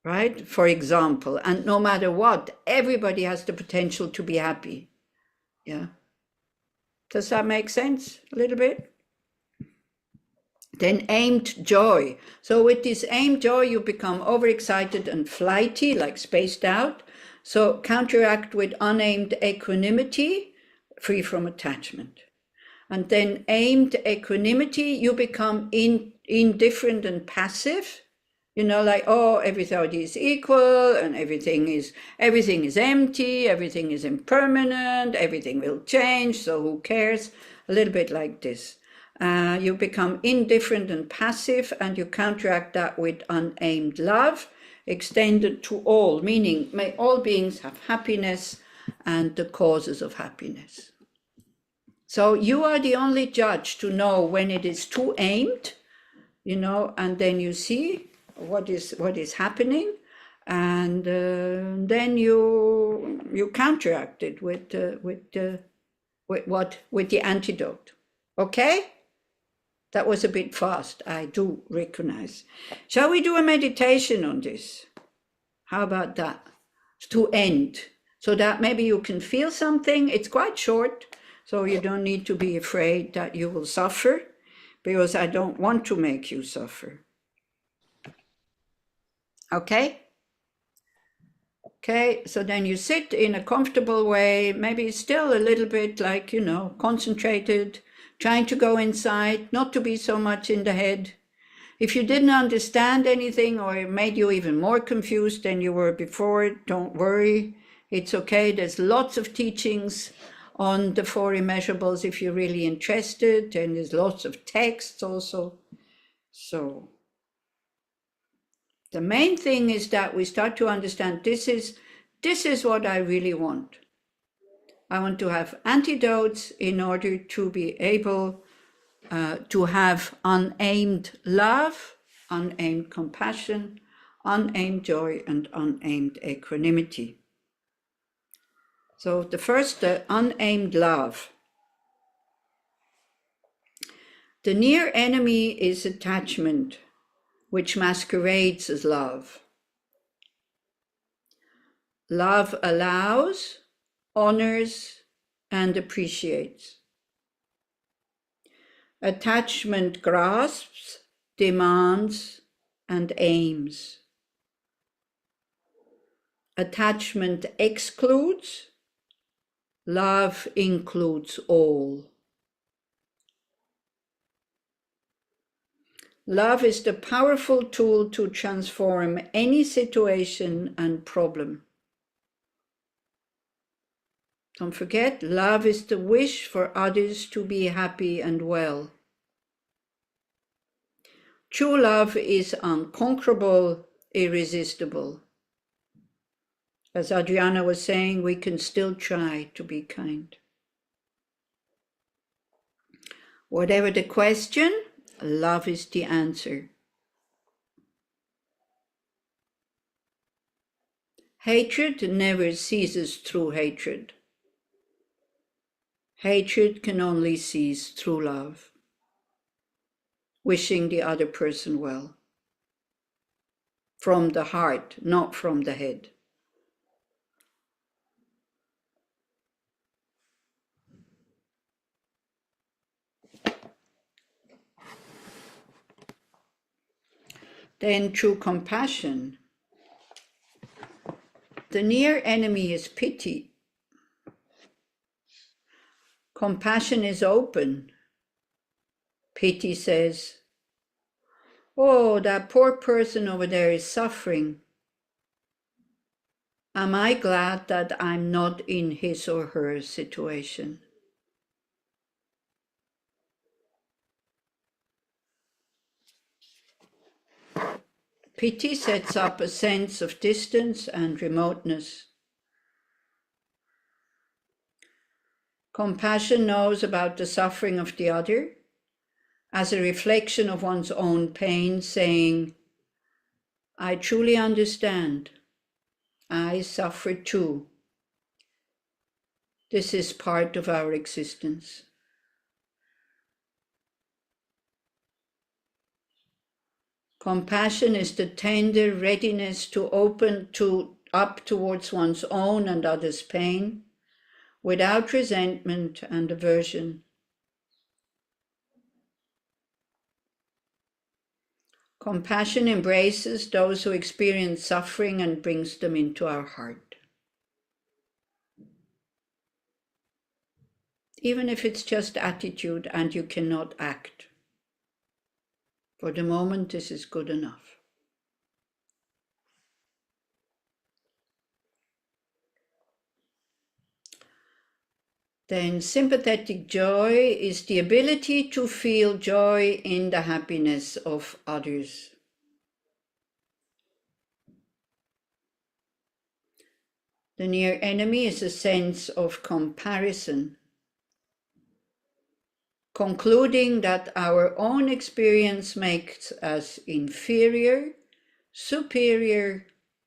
A: right? For example, and no matter what, everybody has the potential to be happy. Yeah. Does that make sense a little bit? Then aimed joy. So with this aimed joy, you become overexcited and flighty, like spaced out. So counteract with unaimed equanimity, free from attachment. And then aimed equanimity, you become indifferent and passive. You know, like, oh, everybody is equal and everything is empty, everything is impermanent, everything will change, so who cares? A little bit like this. You become indifferent and passive, and you counteract that with unaimed love, extended to all, meaning may all beings have happiness and the causes of happiness. So you are the only judge to know when it is too aimed, you know, and then you see what is happening, and then you counteract it with the antidote. Okay? That was a bit fast, I do recognize. Shall we do a meditation on this? How about that? To end, so that maybe you can feel something. It's quite short, so you don't need to be afraid that you will suffer, because I don't want to make you suffer. Okay? Okay, so then you sit in a comfortable way, maybe still a little bit like, you know, concentrated, trying to go inside, not to be so much in the head. If you didn't understand anything or it made you even more confused than you were before, don't worry. It's okay. There's lots of teachings on the four immeasurables if you're really interested, and there's lots of texts also. So the main thing is that we start to understand this is what I really want. I want to have antidotes in order to be able to have unaimed love, unaimed compassion, unaimed joy, and unaimed equanimity. So the first, the unaimed love. The near enemy is attachment, which masquerades as love. Love allows, honors, and appreciates. Attachment grasps, demands, and aims. Attachment excludes, love includes all. Love is the powerful tool to transform any situation and problem. Don't forget, love is the wish for others to be happy and well. True love is unconquerable, irresistible. As Adriana was saying, we can still try to be kind. Whatever the question, love is the answer. Hatred never ceases through hatred. Hatred can only cease through love, wishing the other person well. From the heart, not from the head. Then through compassion, the near enemy is pity. Compassion is open. Pity says, oh, that poor person over there is suffering. Am I glad that I'm not in his or her situation? Pity sets up a sense of distance and remoteness. Compassion knows about the suffering of the other as a reflection of one's own pain, saying, I truly understand. I suffer too. This is part of our existence. Compassion is the tender readiness to open up towards one's own and others' pain, without resentment and aversion. Compassion embraces those who experience suffering and brings them into our heart. Even if it's just attitude and you cannot act. For the moment, this is good enough. Then sympathetic joy is the ability to feel joy in the happiness of others. The near enemy is a sense of comparison, concluding that our own experience makes us inferior, superior,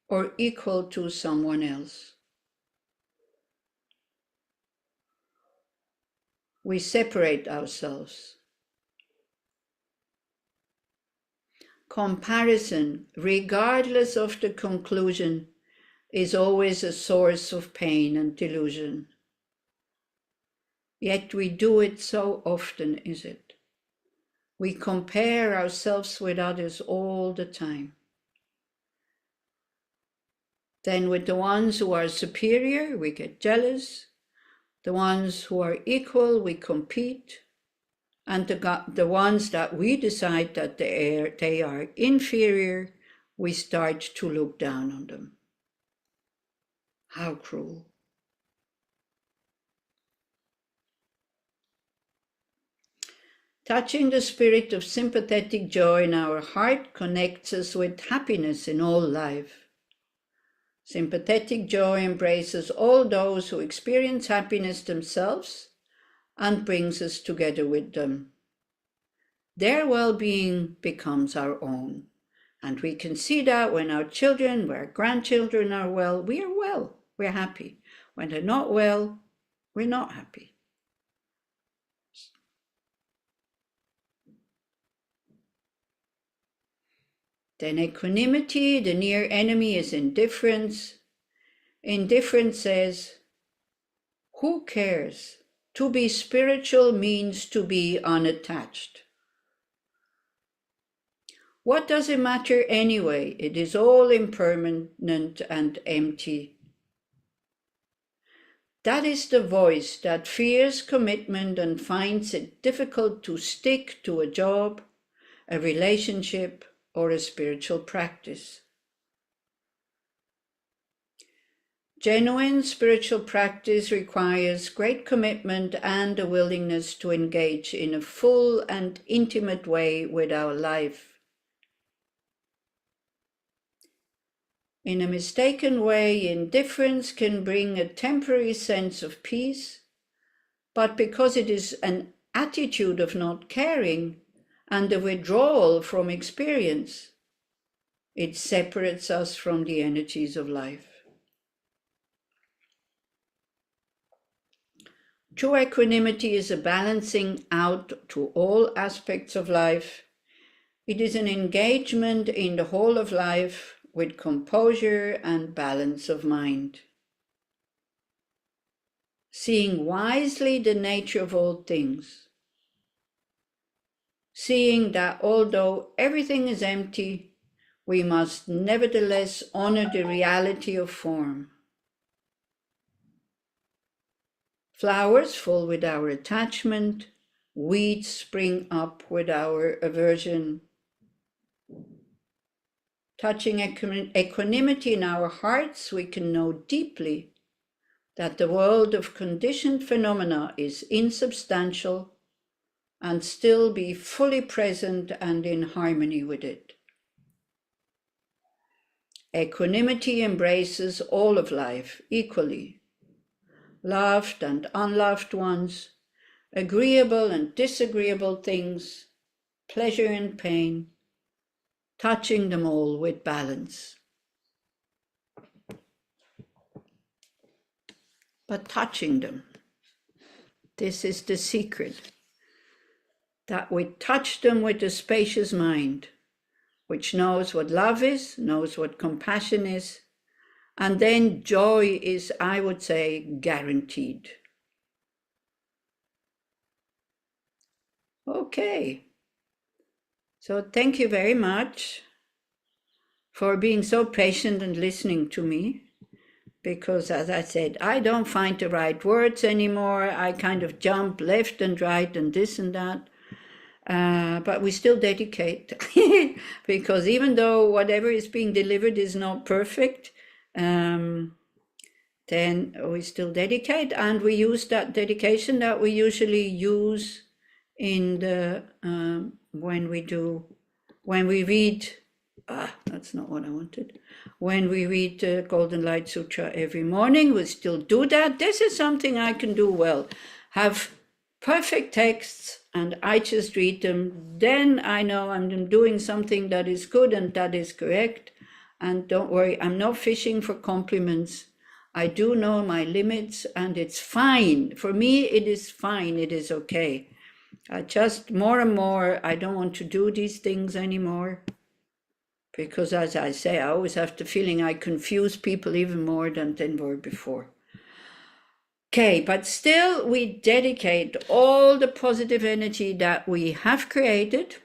A: or equal to someone else. We separate ourselves. Comparison, regardless of the conclusion, is always a source of pain and delusion. Yet we do it so often, is it? We compare ourselves with others all the time. Then with the ones who are superior, we get jealous. The ones who are equal, we compete. And the ones that we decide that they are inferior, we start to look down on them. How cruel. Touching the spirit of sympathetic joy in our heart connects us with happiness in all life. Sympathetic joy embraces all those who experience happiness themselves and brings us together with them. Their well-being becomes our own. And we can see that when our children, when our grandchildren are well, we're happy. When they're not well, we're not happy. Then equanimity, the near enemy is indifference. Indifference says, who cares? To be spiritual means to be unattached. What does it matter anyway? It is all impermanent and empty. That is the voice that fears commitment and finds it difficult to stick to a job, a relationship, or a spiritual practice. Genuine spiritual practice requires great commitment and a willingness to engage in a full and intimate way with our life, In a mistaken way, indifference can bring a temporary sense of peace, but because it is an attitude of not caring and a withdrawal from experience, it separates us from the energies of life. True equanimity is a balancing out to all aspects of life. It is an engagement in the whole of life with composure and balance of mind. Seeing wisely the nature of all things. Seeing that although everything is empty, we must nevertheless honor the reality of form. Flowers fall with our attachment, weeds spring up with our aversion. Touching equanimity in our hearts, we can know deeply that the world of conditioned phenomena is insubstantial and still be fully present and in harmony with it. Equanimity embraces all of life equally, loved and unloved ones, agreeable and disagreeable things, pleasure and pain, touching them all with balance. But touching them, this is the secret, that we touch them with a spacious mind, which knows what love is, knows what compassion is, and then joy is, I would say, guaranteed. Okay. So thank you very much for being so patient and listening to me, because as I said, I don't find the right words anymore. I kind of jump left and right and this and that, but we still dedicate, because even though whatever is being delivered is not perfect, then we still dedicate, and we use that dedication that we usually use in the when we read, that's not what I wanted. When we read the Golden Light Sutra every morning, we still do that. This is something I can do well. Have perfect texts and I just read them. Then I know I'm doing something that is good and that is correct. And don't worry, I'm not fishing for compliments. I do know my limits and it's fine. For me, it is fine. It is okay. I just more and more, I don't want to do these things anymore, because as I say, I always have the feeling I confuse people even more than they were before. Okay, but still we dedicate all the positive energy that we have created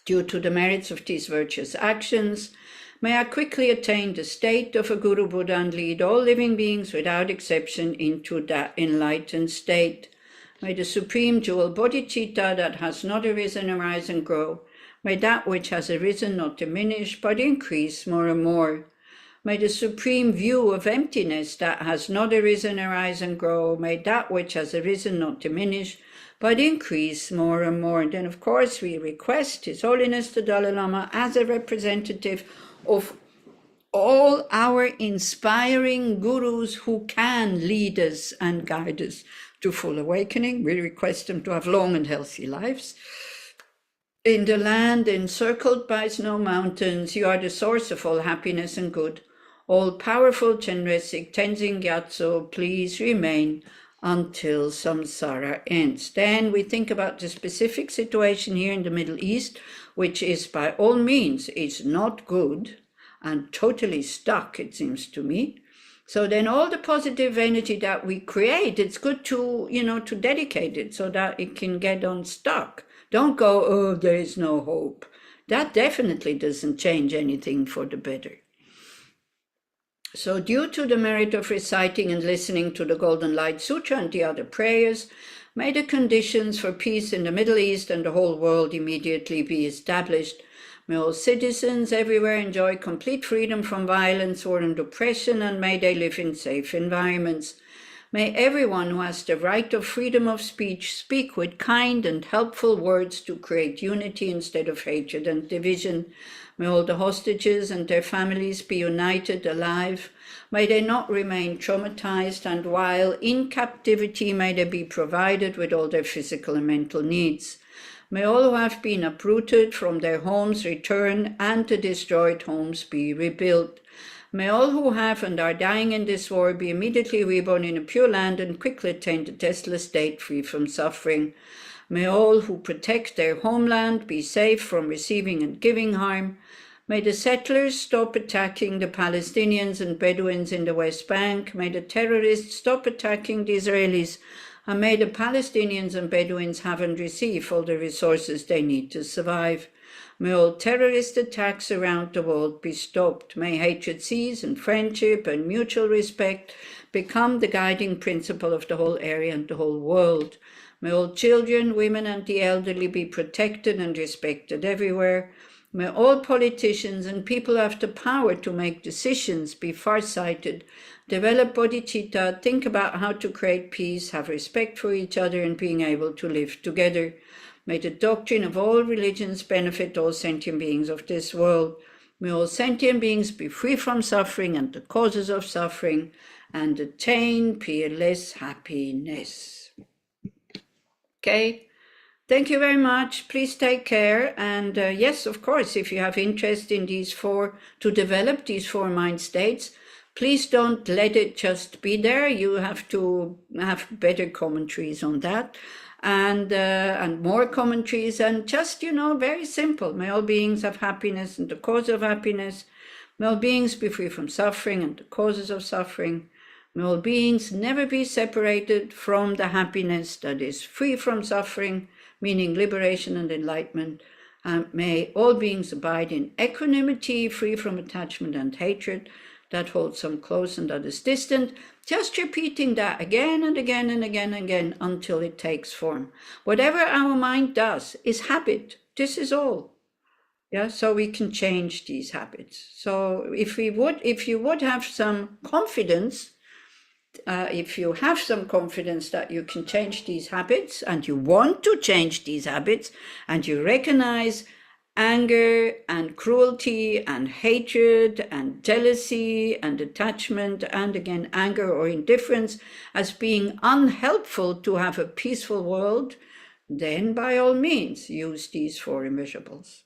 A: due to the merits of these virtuous actions. May I quickly attain the state of a Guru Buddha and lead all living beings without exception into that enlightened state. May the supreme jewel bodhicitta that has not arisen arise and grow. May that which has arisen not diminish, but increase more and more. May the supreme view of emptiness that has not arisen arise and grow. May that which has arisen not diminish, but increase more and more. And then, of course, we request His Holiness the Dalai Lama as a representative of all our inspiring gurus who can lead us and guide us to full awakening. We request them to have long and healthy lives. In the land encircled by snow mountains, you are the source of all happiness and good. All-powerful Chenrezig Tenzin Gyatso, please remain until samsara ends. Then we think about the specific situation here in the Middle East, which is by all means is not good and totally stuck, it seems to me. So then all the positive energy that we create, it's good to, to dedicate it so that it can get unstuck. Don't go, oh, there is no hope. That definitely doesn't change anything for the better. So due to the merit of reciting and listening to the Golden Light Sutra and the other prayers, may the conditions for peace in the Middle East and the whole world immediately be established. May all citizens everywhere enjoy complete freedom from violence or oppression, and may they live in safe environments. May everyone who has the right of freedom of speech speak with kind and helpful words to create unity instead of hatred and division. May all the hostages and their families be united, alive. May they not remain traumatized, and while in captivity, may they be provided with all their physical and mental needs. May all who have been uprooted from their homes return, and the destroyed homes be rebuilt. May all who have and are dying in this war be immediately reborn in a pure land and quickly attain the deathless state free from suffering. May all who protect their homeland be safe from receiving and giving harm. May the settlers stop attacking the Palestinians and Bedouins in the West Bank. May the terrorists stop attacking the Israelis. And may the Palestinians and Bedouins have and receive all the resources they need to survive. May all terrorist attacks around the world be stopped. May hatred cease and friendship and mutual respect become the guiding principle of the whole area and the whole world. May all children, women, and the elderly be protected and respected everywhere. May all politicians and people who have the power to make decisions be farsighted, develop bodhicitta, think about how to create peace, have respect for each other, and being able to live together. May the doctrine of all religions benefit all sentient beings of this world. May all sentient beings be free from suffering and the causes of suffering, and attain peerless happiness. Okay, thank you very much. Please take care. And yes, of course, if you have interest in these four, to develop these four mind states, please don't let it just be there. You have to have better commentaries on that. And more commentaries, and just, very simple. May all beings have happiness and the cause of happiness. May all beings be free from suffering and the causes of suffering. May all beings never be separated from the happiness that is free from suffering, meaning liberation and enlightenment. And may all beings abide in equanimity, free from attachment and hatred, that holds some close and that is distant. Just repeating that again and again and again and again until it takes form. Whatever our mind does is habit. This is all. Yeah, so we can change these habits. So if you would have some confidence, if you have some confidence that you can change these habits, and you want to change these habits, and you recognize anger and cruelty and hatred and jealousy and attachment, and again anger or indifference, as being unhelpful to have a peaceful world, then by all means use these four immeasurables.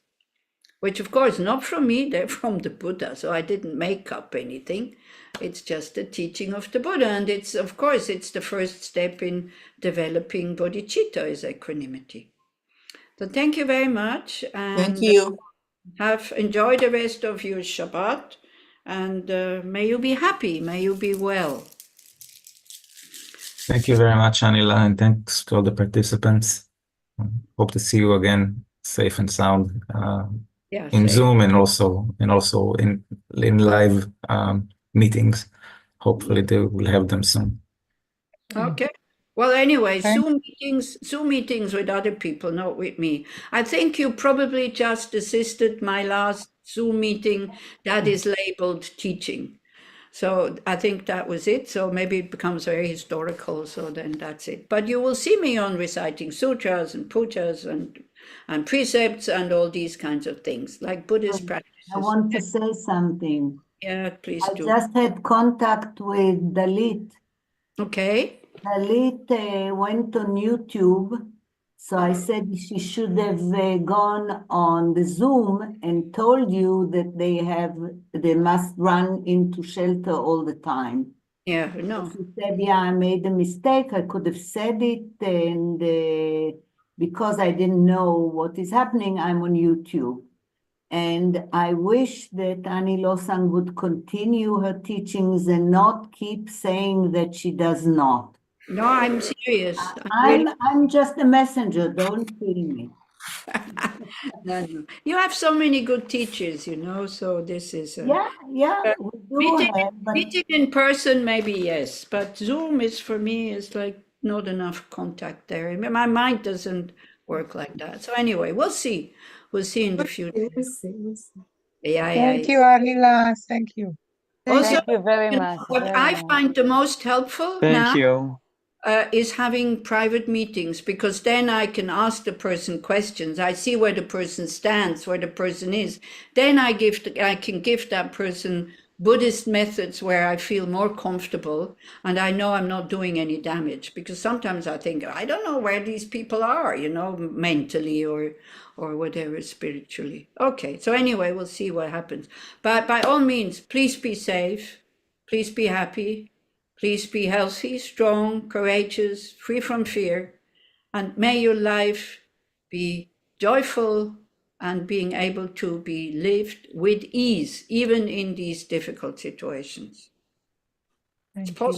A: Which of course not from me, they're from the Buddha, so I didn't make up anything. It's just the teaching of the Buddha, and it's the first step in developing bodhicitta, is equanimity. So thank you very much, and
G: Thank you.
A: enjoy the rest of your Shabbat, and may you be happy, may you be well.
B: Thank you very much, Anila, and thanks to all the participants. Hope to see you again, safe and sound, in Zoom and also in live meetings. Hopefully, they will have them soon.
A: Okay. Well, anyway, Zoom meetings with other people, not with me. I think you probably just assisted my last Zoom meeting that is labeled teaching. So I think that was it. So maybe it becomes very historical. So then that's it. But you will see me on reciting sutras and pujas and precepts and all these kinds of things, like Buddhist practices.
H: I want to say something.
A: Yeah, please do.
H: I just had contact with Dalit.
A: Okay.
H: Dalit went on YouTube, so I said she should have gone on the Zoom and told you that they must run into shelter all the time.
A: Yeah, no.
H: She said, yeah, I made a mistake. I could have said it, and because I didn't know what is happening, I'm on YouTube. And I wish that Annie Losang would continue her teachings and not keep saying that she does not.
A: No, I'm serious.
H: I'm just a messenger. Don't kill me.
A: No. You have so many good teachers, so this is... Meeting in person, maybe yes, but Zoom is, for me, is like not enough contact there. My mind doesn't work like that. So anyway, we'll see. We'll see in the future.
E: Thank you, Anila. Thank you.
A: Thank
I: you very much.
A: What I find the most helpful
D: Thank you.
A: Is having private meetings, because then I can ask the person questions. I see where the person stands, where the person is. Then I can give that person Buddhist methods where I feel more comfortable and I know I'm not doing any damage, because sometimes I think, I don't know where these people are, you know, mentally or whatever, spiritually. Okay, so anyway, we'll see what happens. But by all means, please be safe, please be happy, please be healthy, strong, courageous, free from fear, and may your life be joyful and being able to be lived with ease, even in these difficult situations.
E: Thank
A: It's possible.
E: you.